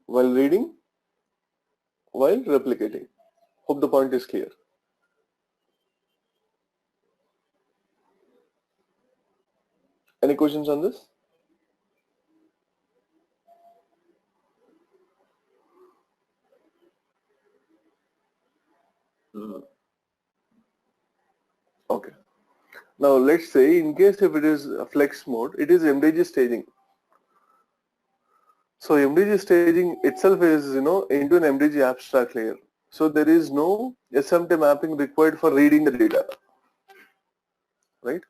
While reading, while replicating. Hope the point is clear. Any questions on this? Okay. Now let's say in case if it is a flex mode, it is MDG staging. So MDG staging itself is, into an MDG abstract layer. So there is no SMT mapping required for reading the data, right?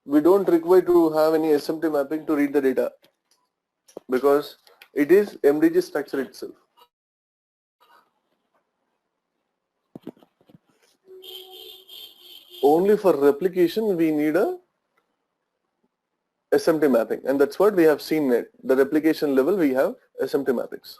We don't require to have any SMT mapping to read the data because it is MDG structure itself. only for replication we need a SMT mapping, and that's what we have seen at the replication level. We have SMT mappings.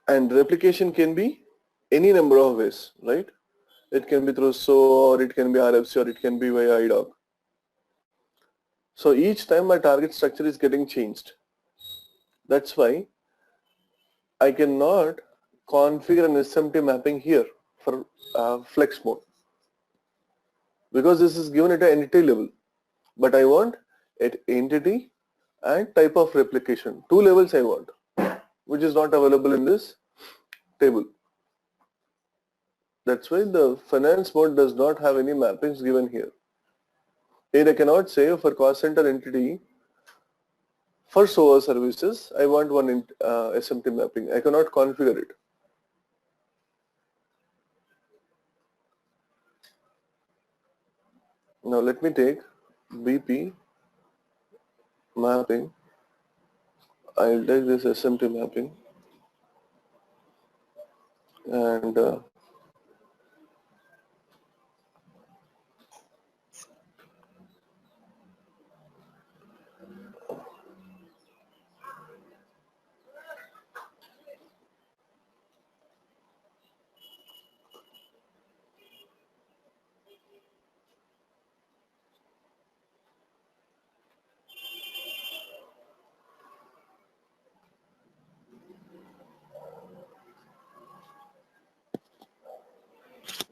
And replication can be any number of ways, right? It can be through SO, or it can be RFC, or it can be via IDOC. So each time my target structure is getting changed. That's why I cannot configure an SMT mapping here for flex mode, because this is given at an entity level. But I want at entity and type of replication. 2 levels I want, which is not available in this table. That's why the finance mode does not have any mappings given here. Here I cannot say for cost center entity, for SOA services, I want one SMT mapping. I cannot configure it. Now let me take BP mapping. I'll take this SMT mapping and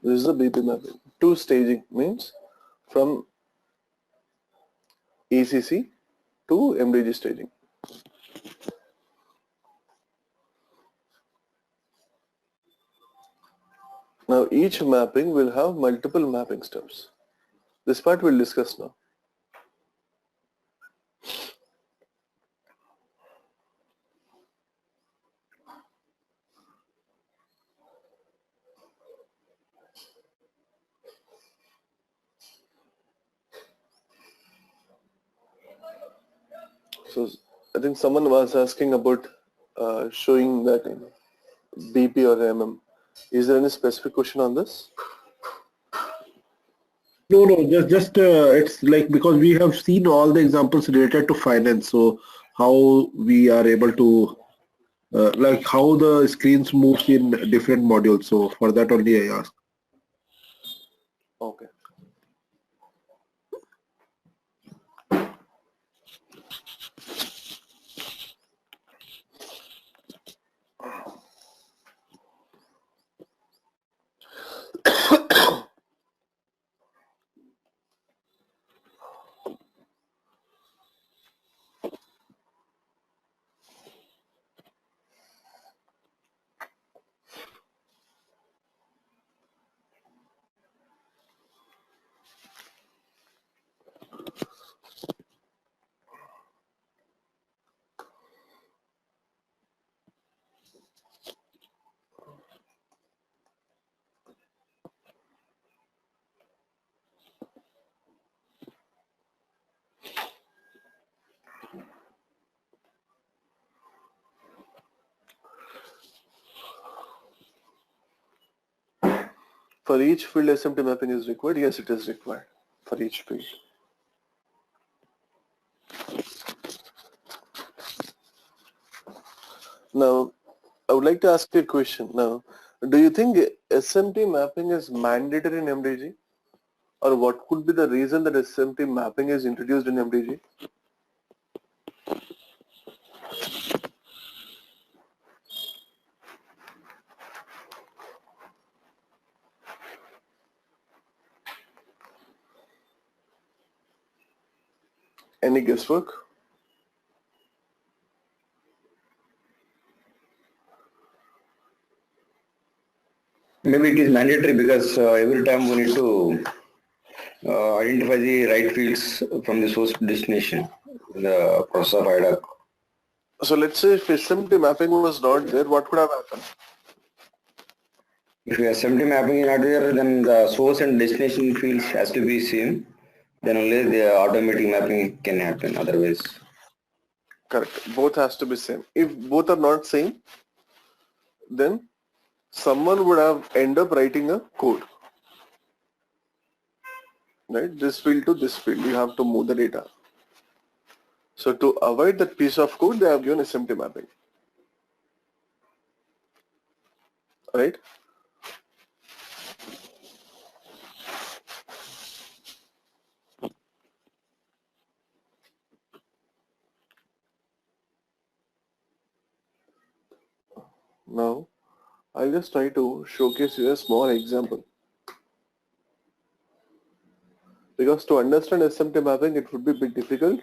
this is the BP mapping. 2 staging means from ECC to MDG staging. Now each mapping will have multiple mapping steps. This part we'll discuss now. So I think someone was asking about showing that in BP or MM. Is there any specific question on this? No, just it's like, because we have seen all the examples related to finance, so how we are able to like how the screens moves in different modules. So for that only I asked. Okay. For each field SMT mapping is required? Yes, it is required for each field. Now, I would like to ask you a question. Now, do you think SMT mapping is mandatory in MDG? Or what could be the reason that SMT mapping is introduced in MDG? Any guesswork? Maybe it is mandatory because every time we need to identify the right fields from the source to destination, the process of IDOC. So let's say if SMT mapping was not there, what could have happened? If your SMT mapping is not there, then the source and destination fields has to be same. Then only the automatic mapping can happen. Otherwise, Correct. Both has to be same. If both are not same, then someone would have end up writing a code. Right? This field to this field, you have to move the data. So to avoid that piece of code, they have given SMT mapping. Right? Now, I'll just try to showcase you a small example. Because to understand SMT mapping, it would be a bit difficult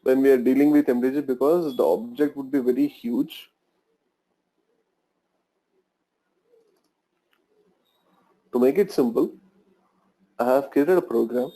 when we are dealing with MDG because the object would be very huge. To make it simple, I have created a program.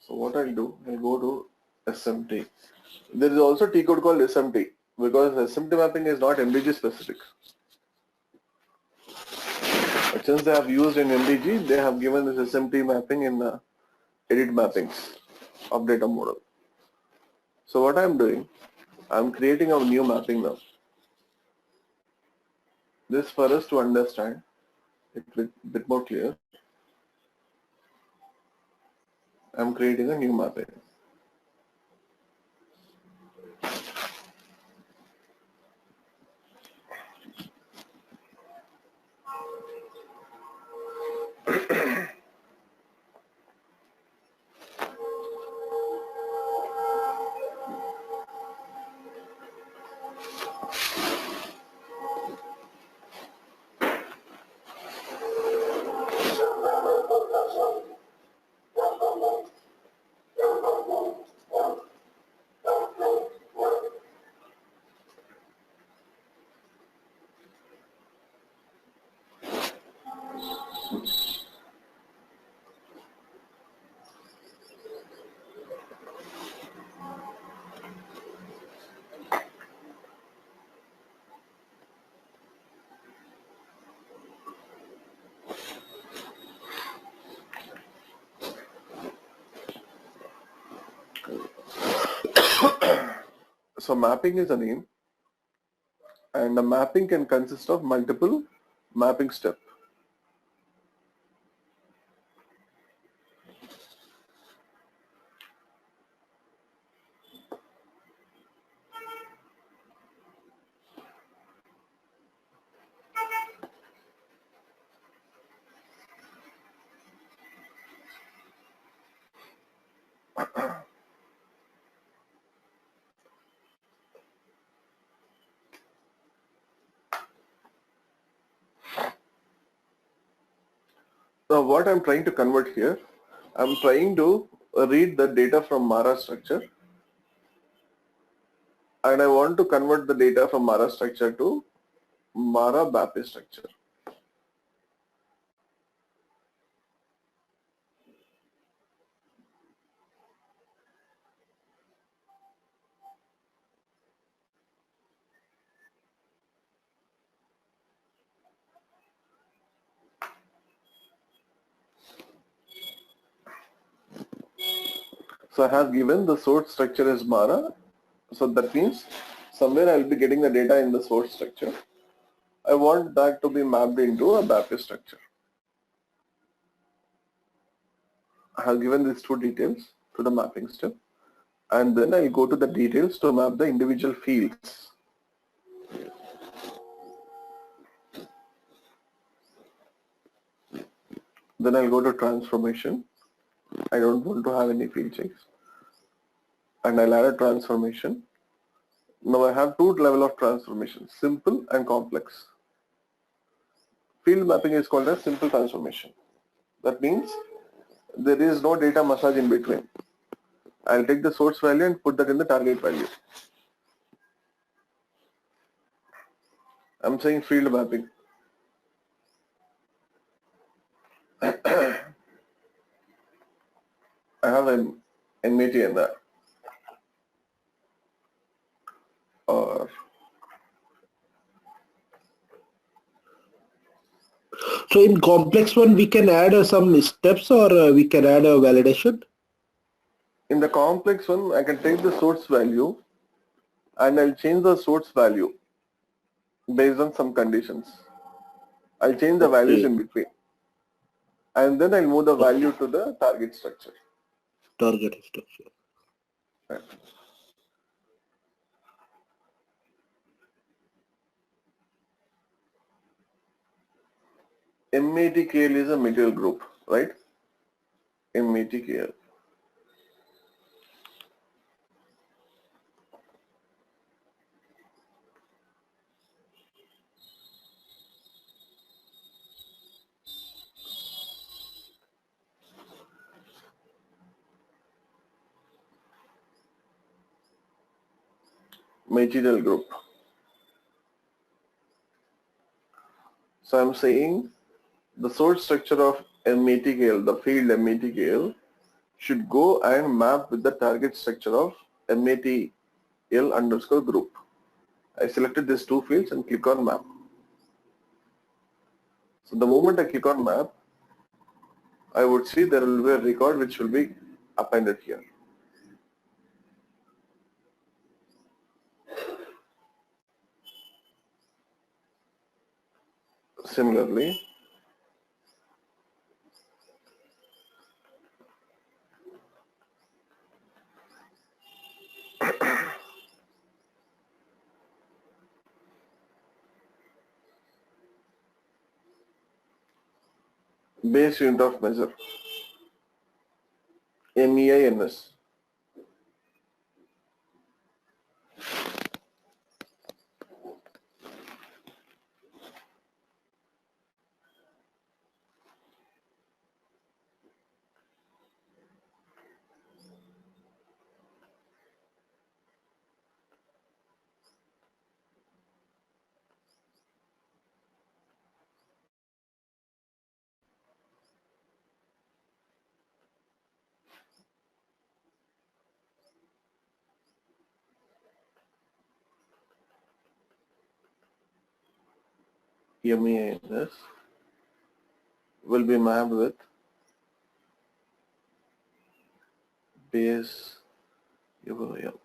So what I'll do, I'll go to SMT. There is also T code called SMT because SMT mapping is not MDG specific. But since they have used in MDG, they have given this SMT mapping in edit mappings of data model. So what I'm doing, I'm creating a new mapping now. This for us to understand it a bit more clear. I'm creating a new mapping. So mapping is a name, and a mapping can consist of multiple mapping steps. Now what I'm trying to convert here, I'm trying to read the data from Mara structure, and I want to convert the data from Mara structure to Mara BAPI structure. So I have given the source structure as Mara. So that means somewhere I'll be getting the data in the source structure. I want that to be mapped into a BAPI structure. I have given these two details to the mapping step, and then I'll go to the details to map the individual fields. Then I'll go to transformation. I don't want to have any field checks. And I'll add a transformation. Now I have two levels of transformation, simple and complex. field mapping is called as simple transformation. That means there is no data massage in between. I'll take the source value and put that in the target value. I'm saying field mapping. I have an MAT in that. Or So in complex one, we can add some steps, or we can add a validation. in the complex one, I can take the source value and I'll change the source value based on some conditions. I'll change the values Okay. in between. And then I'll move the value to the target structure. Target structure. Right. MATKL is a material group, right? MATKL. Material group. So I'm saying the source structure of MATKL, the field MATKL, should go and map with the target structure of MATL underscore group. I selected these two fields and click on map. So the moment I click on map, I would see there will be a record which will be appended here. Similarly, base unit of measure, MEINS. MEINS will be mapped with base URL.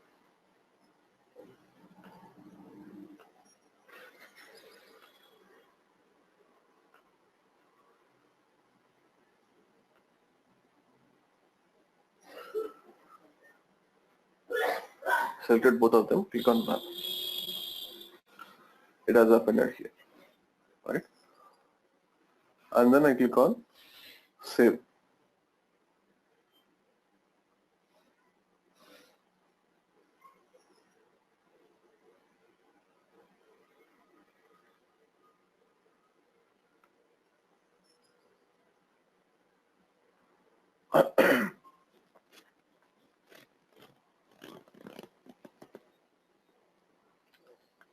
Selected both of them, click on map. It has appended here, right? And then I click on save.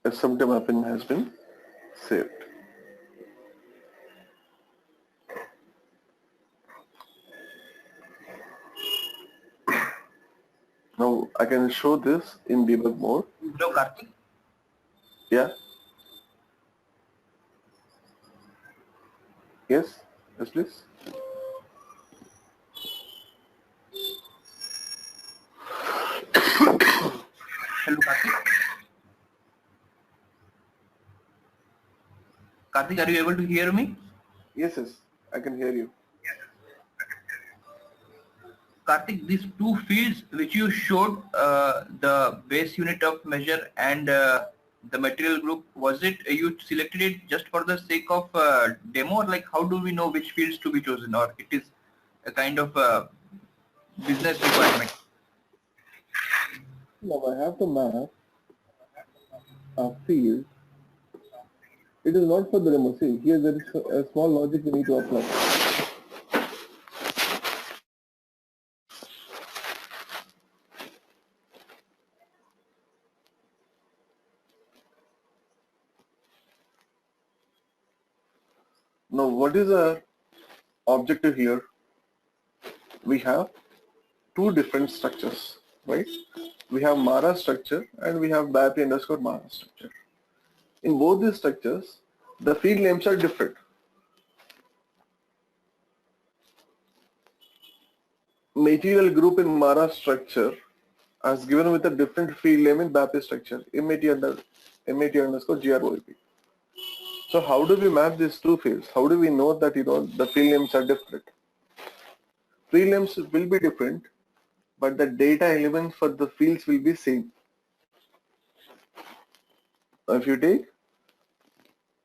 SMT mapping has been saved. Now I can show this in debug mode. Hello, Karthik. Yeah. Yes. Yes, please. Hello, Karthik. Karthik, are you able to hear me? Yes, yes. I can hear you. Karthik, these two fields which you showed, the base unit of measure and the material group, was it you selected it just for the sake of demo, or like how do we know which fields to be chosen, or it is a kind of business requirement? Now I have to map a field It is not for the demo. See, here there is a small logic we need to apply. Now, what is our objective here? We have two different structures, right? We have Mara structure and we have BAP underscore Mara structure. In both these structures, the field names are different. Material group in Mara structure as given with a different field name in BAP structure, MAT underscore GROAP. So how do we map these two fields? How do we know that the field names are different? Field names will be different, but the data elements for the fields will be same. If you take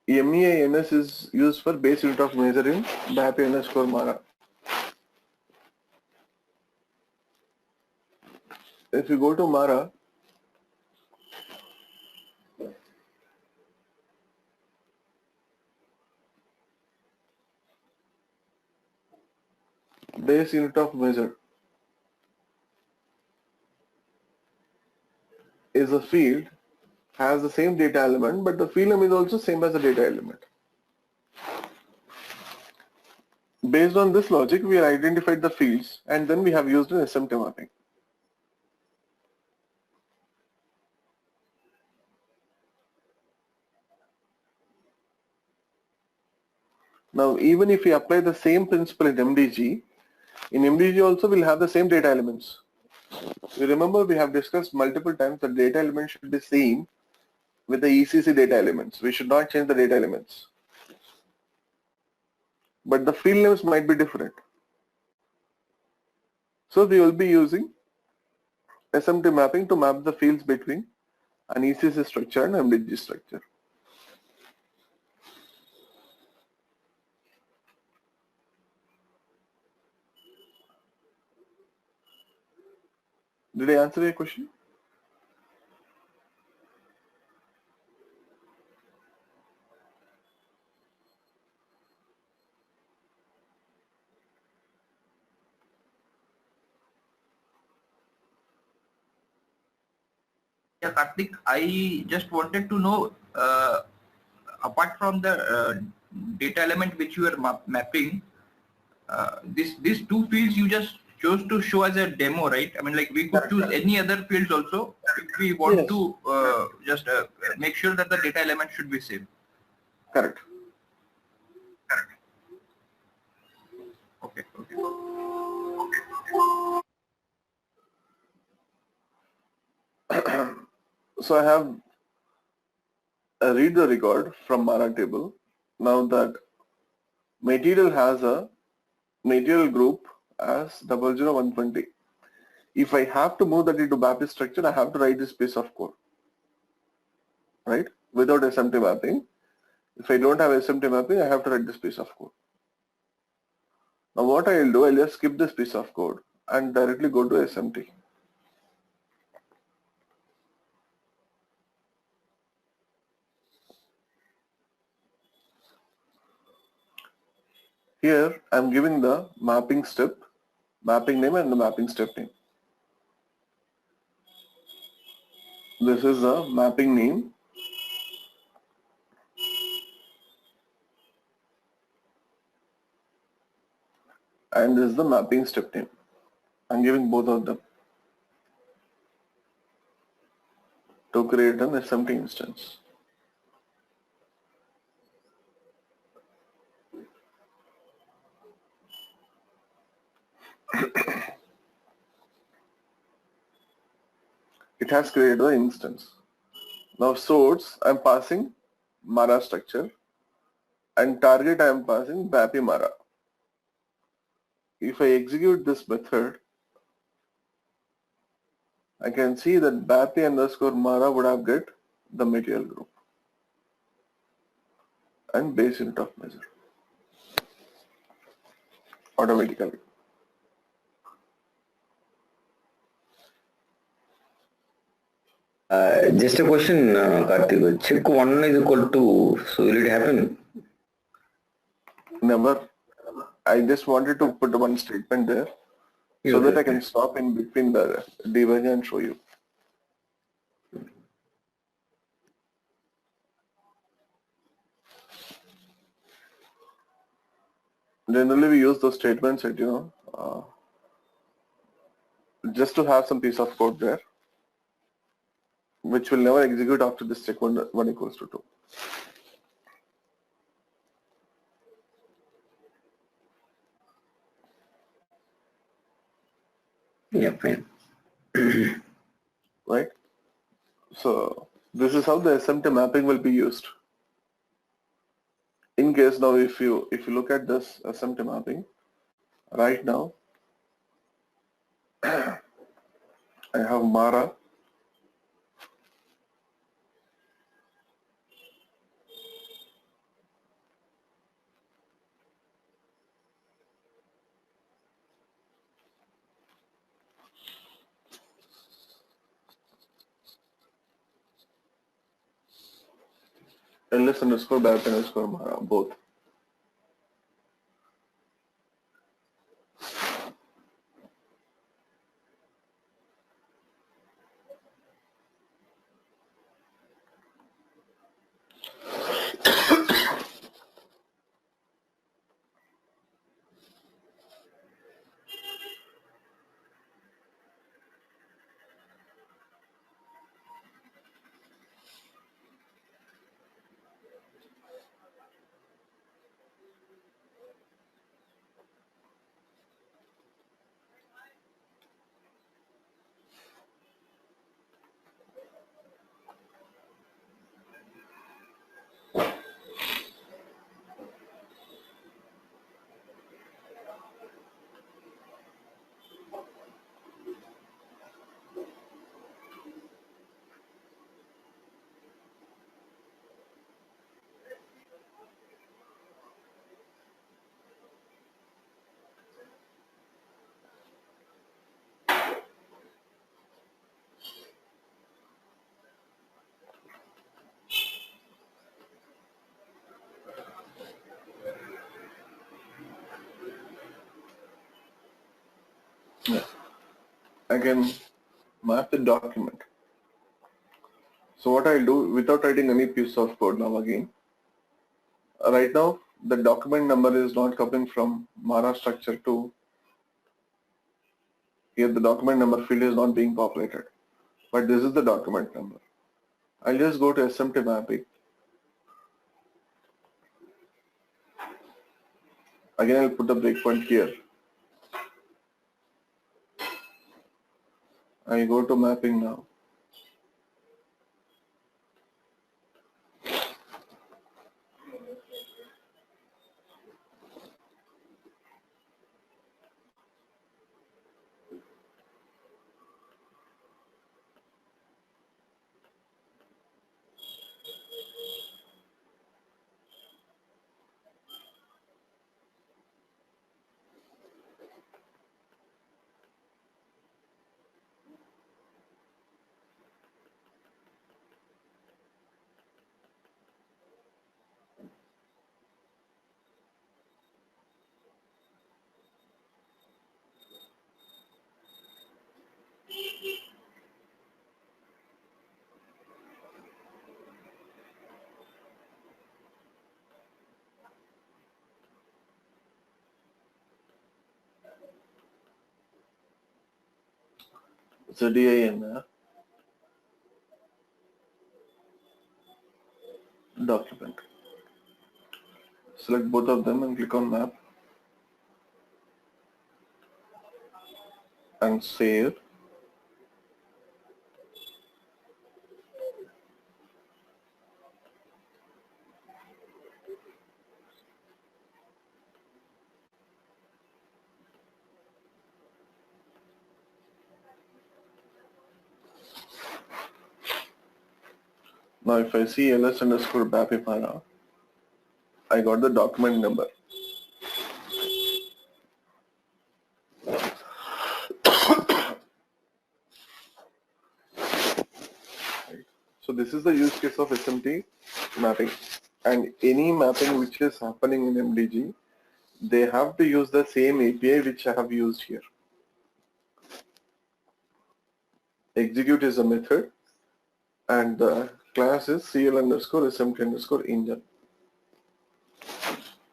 MEINS is used for base unit of measure in BAP underscore Mara. If you go to Mara, base unit of measure is a field, has the same data element, but the field name is also same as the data element. Based on this logic, we have identified the fields and then we have used an SMT mapping. Now, even if we apply the same principle in MDG also we'll have the same data elements. You remember we have discussed multiple times that data elements should be same with the ECC data elements. We should not change the data elements. But the field names might be different. So we will be using SMT mapping to map the fields between an ECC structure and MDG structure. Did I answer your question? Yeah, Karthik, I just wanted to know, apart from the data element which you are mapping, these two fields you just chose to show as a demo, right? I mean, like we could choose any other fields also if we want to just make sure that the data element should be same. Correct. Okay. So I have read the record from Mara table. Now that material has a material group as 00120. If I have to move that into BAP structure, I have to write this piece of code, right? Without SMT mapping. If I don't have SMT mapping, I have to write this piece of code. Now what I'll do, I'll just skip this piece of code and directly go to SMT. Here I'm giving the mapping step, mapping name and the mapping step name. This is the mapping name. And this is the mapping step name. I'm giving both of them to create an SMT instance. It has created the instance. Now source I'm passing Mara structure and target I am passing BAP Mara. If I execute this method, I can see that BAP underscore Mara would have get the material group and base unit of measure automatically. Just a question, Karthik. Check 1 is equal to, so will it happen? Never. I just wanted to put one statement there so that I can stop in between the debug and show you. Generally, we use those statements that, just to have some piece of code there, which will never execute after this check 1 equals to 2. Yeah, fine. Right? So this is how the SMT mapping will be used. In case now, if you look at this SMT mapping, right now, I have Mara. LS underscore BAP underscore Mara, both. Yeah. I can map the document. So what I'll do without writing any piece of code now again, right now the document number is not coming from Mara structure to here. The document number field is not being populated, but this is the document number. I'll just go to SMT mapping. Again, I'll put the breakpoint here. I go to mapping now. It's a DIN document. Select both of them and click on map and save. Now if I see ls underscore bapimara, I got the document number. So this is the use case of SMT mapping, and any mapping which is happening in MDG, they have to use the same API which I have used here. Execute is a method, and the class is CL underscore SMT underscore engine.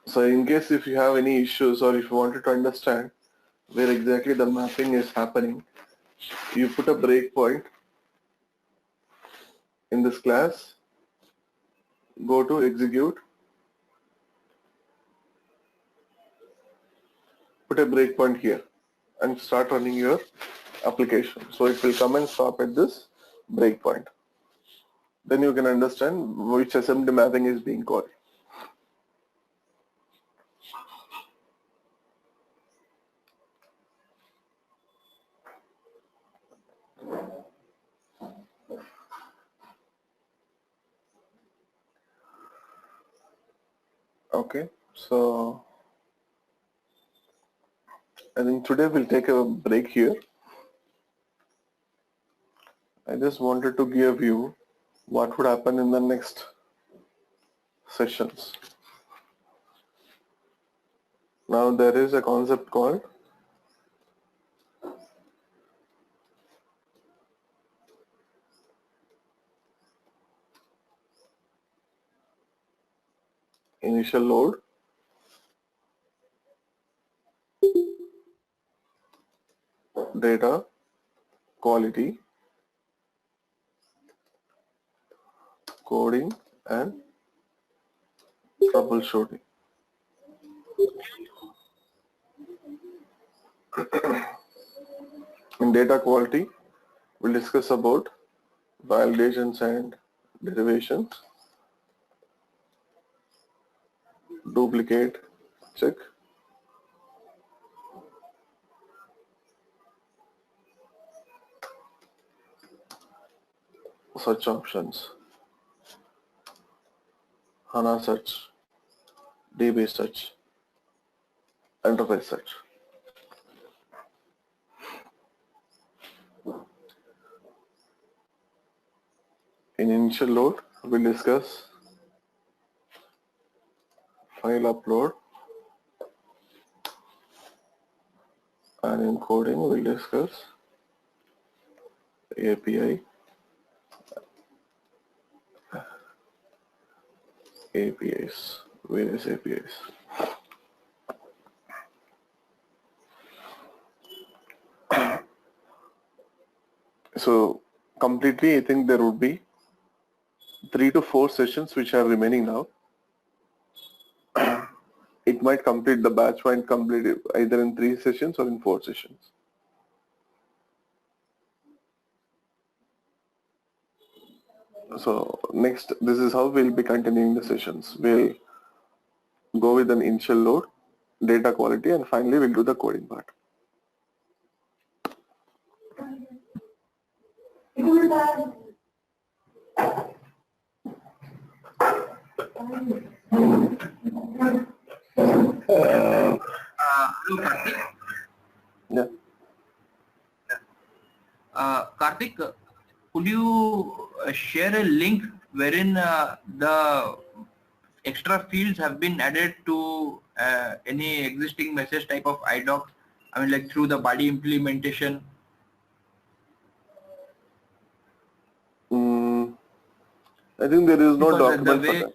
So in case if you have any issues or if you wanted to understand where exactly the mapping is happening, you put a breakpoint in this class, go to execute, put a breakpoint here and start running your application. So it will come and stop at this breakpoint. Then you can understand which SMT mapping is being called. Okay, so I think today we'll take a break here. I just wanted to give you what would happen in the next sessions. Now there is a concept called initial load, data, quality, coding, and troubleshooting. In data quality, we'll discuss about validations and derivations, duplicate check, search options, HANA search, DB search, enterprise search. In initial load, we'll discuss file upload, and in coding, we'll discuss API, APIs, various APIs. So completely, I think there would be 3 to 4 sessions which are remaining now. It might complete, the batch might complete it either in 3 sessions or in 4 sessions. So next, this is how we'll be continuing the sessions. We'll go with an initial load, data quality, and finally we'll do the coding part. Hello, Karthik. Yeah. Karthik, could you share a link wherein the extra fields have been added to any existing message type of IDOC? I mean, like through the body implementation. I think there is no Because document for that.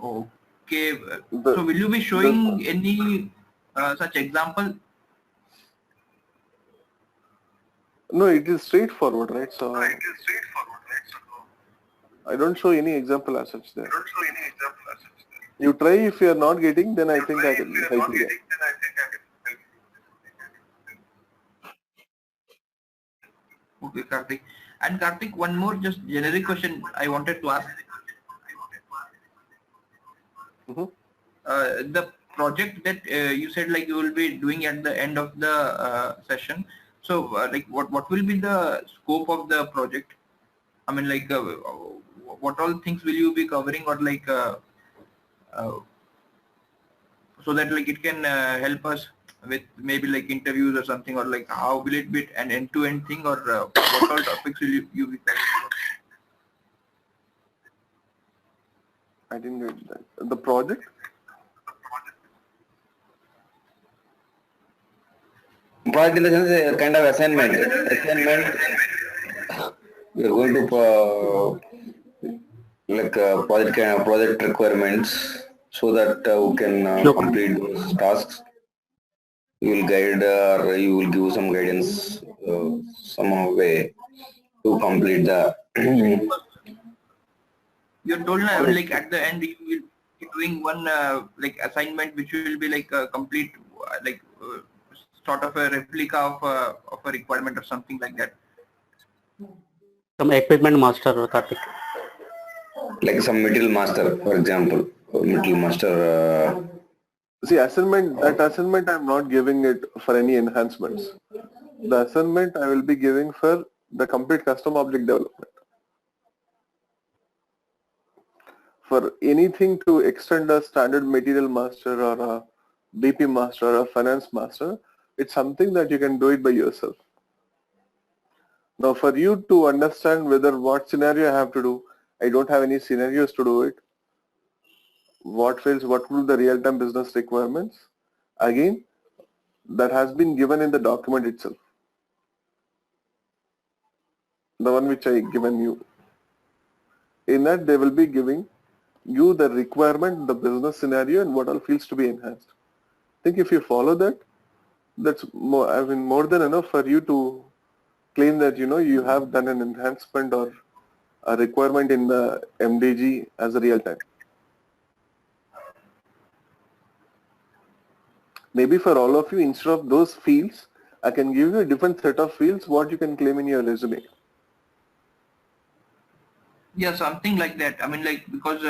Okay. So will you be showing any such example? No, it is straightforward, right? So I don't show any example as such there. You try, if you are not getting, then I think I can help you there. Okay, Karthik. And Karthik, one more just generic question I wanted to ask. The project that you said like you will be doing at the end of the session. So like what will be the scope of the project? I mean, like what all things will you be covering, or like so that like it can help us with maybe like interviews or something, or like how will it be an end-to-end thing, or what all topics will you be covering? I didn't get that. The project? Project in the sense a kind of assignment. We are going to project requirements so that we can complete those tasks. You will guide or you will give some guidance somehow way to complete the. You're told now, like at the end you will be doing one like assignment which will be like a complete sort of a replica of a requirement or something like that. Some equipment master, Karthik. Like some material master, for example, material master. See, that assignment I'm not giving it for any enhancements. The assignment I will be giving for the complete custom object development. For anything to extend a standard material master or a BP master or a finance master, it's something that you can do it by yourself. Now for you to understand whether what scenario I have to do, I don't have any scenarios to do it. What fails, what will be the real-time business requirements? Again, that has been given in the document itself. The one which I given you. In that they will be giving you the requirement, the business scenario, and what all fields to be enhanced. I think if you follow that, that's more than enough for you to claim that you have done an enhancement or a requirement in the MDG as a real time. Maybe for all of you, instead of those fields, I can give you a different set of fields what you can claim in your resume. Yeah, something like that. I mean, like, because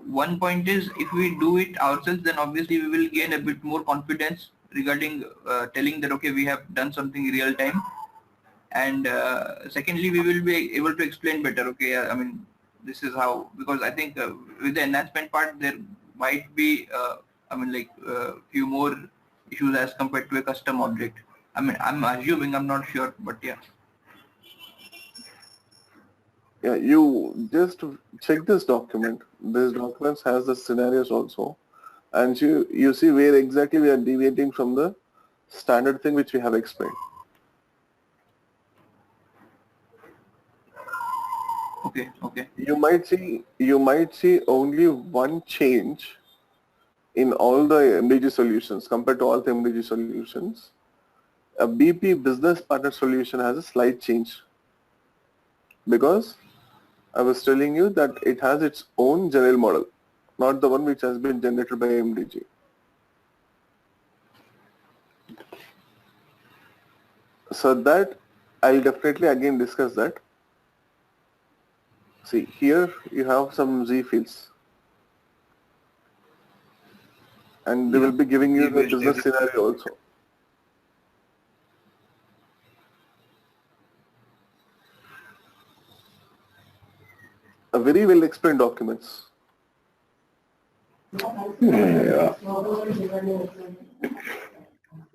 one point is if we do it ourselves, then obviously we will gain a bit more confidence regarding telling that, okay, we have done something real time. And secondly, we will be able to explain better, okay, I mean, this is how, because I think with the enhancement part, there might be, I mean, like few more issues as compared to a custom object. I mean, I'm assuming, I'm not sure, but yeah. Yeah, you just check this document. This document has the scenarios also. And you see where exactly we are deviating from the standard thing which we have explained. Okay, okay. You might see only one change in all the MDG solutions compared to all the MDG solutions. A BP business partner solution has a slight change because I was telling you that it has its own general model, not the one which has been generated by MDG. So that I'll definitely again discuss that. See, here you have some Z fields. And they will be giving you the business scenario also. A very well explained documents. Yeah.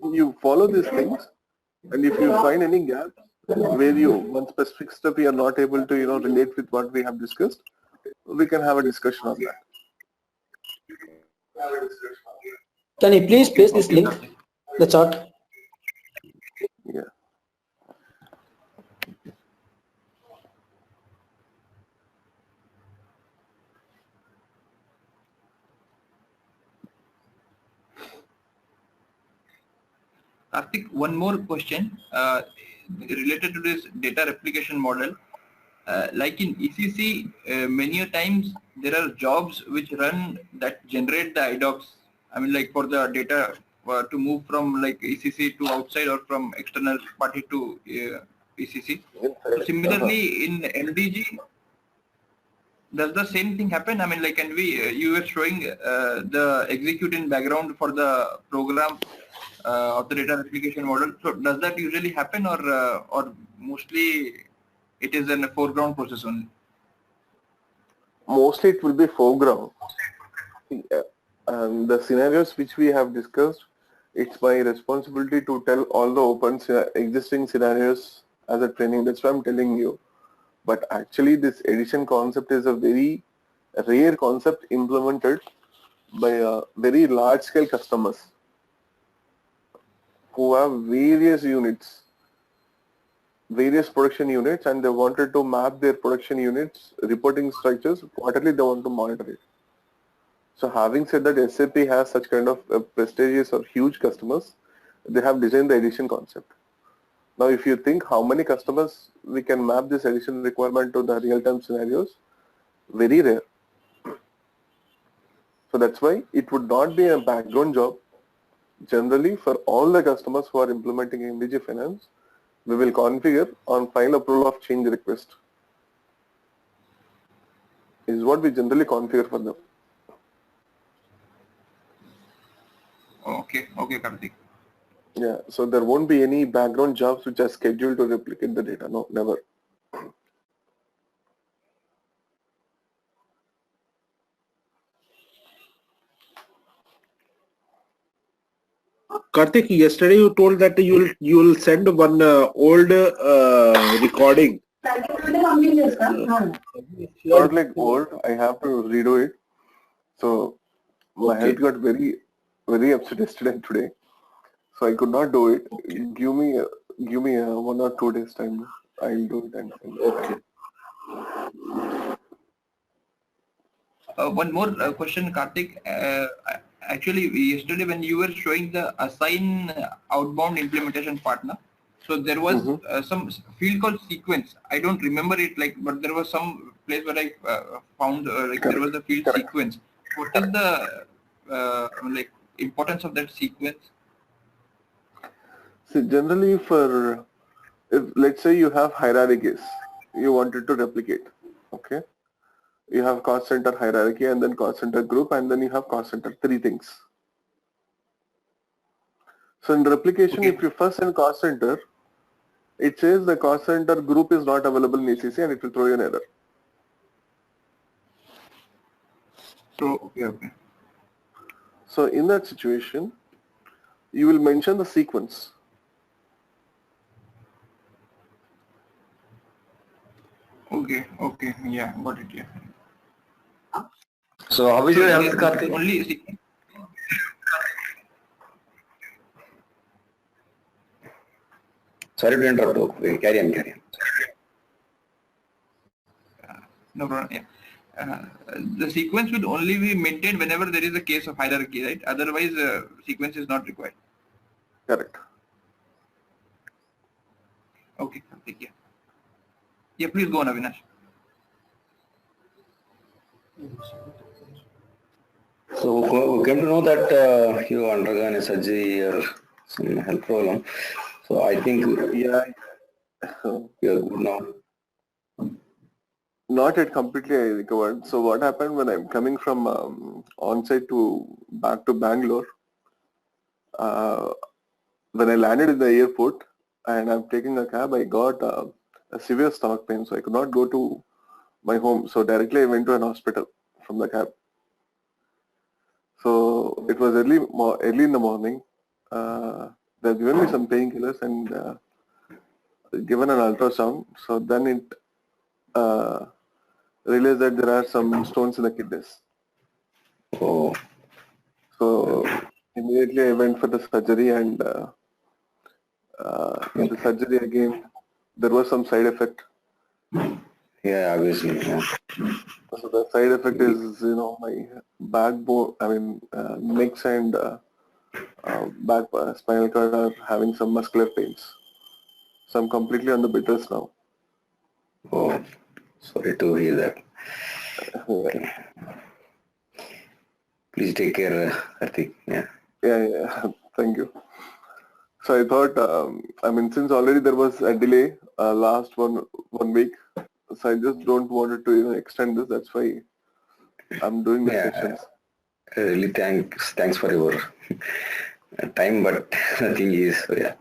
You follow these things, and if you find any gaps where one specific step you are not able to relate with what we have discussed, we can have a discussion on that. Can you please paste this link, the chart? Yeah. Karthik, one more question related to this data replication model. Like in ECC, many a times there are jobs which run that generate the IDOCs. I mean, like for the data to move from like ECC to outside or from external party to ECC. So similarly in MDG, does the same thing happen? I mean, like, can we? You were showing the execute in background for the program of the data replication model. So does that usually happen, or mostly it is in a foreground process only? Mostly it will be foreground. And the scenarios which we have discussed, It's my responsibility to tell all the existing scenarios as a training. That's why I'm telling you. But actually this edition concept is a very rare concept implemented by very large scale customers who have various production units, and they wanted to map their production units reporting structures quarterly. They want to monitor it. So having said that, SAP has such kind of prestigious or huge customers, they have designed the edition concept. Now if you think how many customers we can map this edition requirement to the real-time scenarios, very rare. So that's why it would not be a background job. Generally, for all the customers who are implementing MDG Finance, we will configure on final approval of change request. Is what we generally configure for them. Okay, Karthik. Yeah, so there won't be any background jobs which are scheduled to replicate the data. No, never. Karthik, yesterday you told that you'll send one old recording. Not like old, I have to redo it. So my health got very upset yesterday and today. So I could not do it. Give me 1 or 2 days time. I'll do it and One more question, Karthik. Actually, yesterday when you were showing the assign outbound implementation partner, so there was some field called sequence. I don't remember it, but there was some place where I found there was the field sequence. What is the importance of that sequence? See, generally if let's say you have hierarchies, you wanted to replicate, okay? You have cost center hierarchy and then cost center group and then you have cost center, 3 things. So in replication, if you first send cost center, it says the cost center group is not available in ECC and it will throw you an error. Okay. So in that situation, you will mention the sequence. Okay, yeah, got it, yeah. So how is your health, Karthik? Only Sorry to interrupt. Okay, carry on. No problem. Yeah. The sequence would only be maintained whenever there is a case of hierarchy, right? Otherwise, sequence is not required. Correct. Okay, Karthik, yeah. Yeah, please go on, Avinash. So we came to know that you undergone a surgery or some health problem. So I think Yeah, you're good now. not yet completely I recovered. So what happened when I'm coming from on-site back to Bangalore, when I landed in the airport and I'm taking a cab, I got a severe stomach pain, so I could not go to my home. So directly I went to an hospital from the cab. So it was early in the morning. They've given me some painkillers and given an ultrasound. So then it realized that there are some stones in the kidneys. Oh. So immediately I went for the surgery, and in the surgery again there was some side effect. Yeah, obviously. Yeah. So the side effect is, my backbone, necks and back spinal cord are having some muscular pains. So I'm completely on the bed rest now. Oh, sorry to hear that. Okay. Please take care, Karthik. Yeah. Yeah. Thank you. So I thought, since already there was a delay last one week, so I just don't want it to extend this. That's why I'm doing the sessions. Really thanks for your time, but nothing is. So yeah.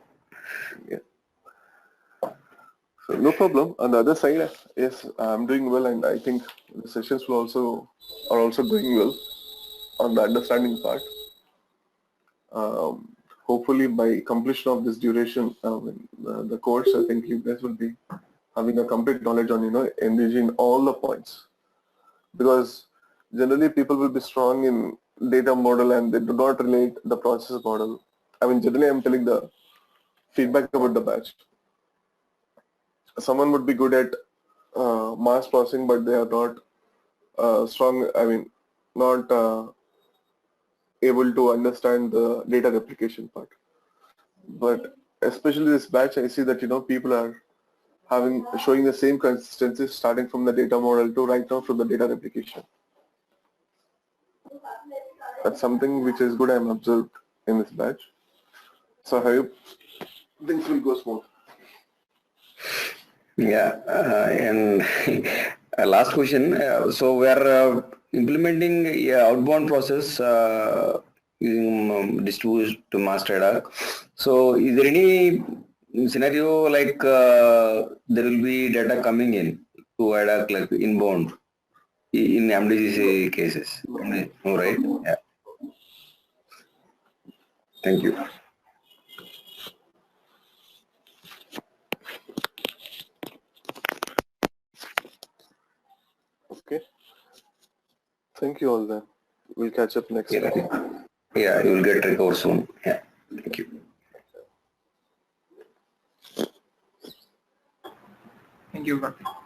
So no problem. On the other side, yes, I'm doing well, and I think the sessions are also going well on the understanding part. hopefully by completion of this duration, the course, I think you guys will be having a complete knowledge on, MDG in all the points. Because generally people will be strong in data model and they do not relate the process model. I mean, generally I'm telling the feedback about the batch. Someone would be good at mass processing, but they are not strong, I mean, not able to understand the data replication part. But especially this batch, I see that, people are showing the same consistency starting from the data model to right now from the data replication. That's something which is good I'm observed in this batch. So I hope things will go smooth. Yeah, and last question. So we are implementing outbound process using distributed to master data. So is there any scenario like there will be data coming in to ADAC like inbound in MDG cases? No, right? Yeah. Thank you. Okay. Thank you all then. We'll catch up next time. Yeah, you will get recovered soon. Yeah. Thank you. Thank you, Karthik.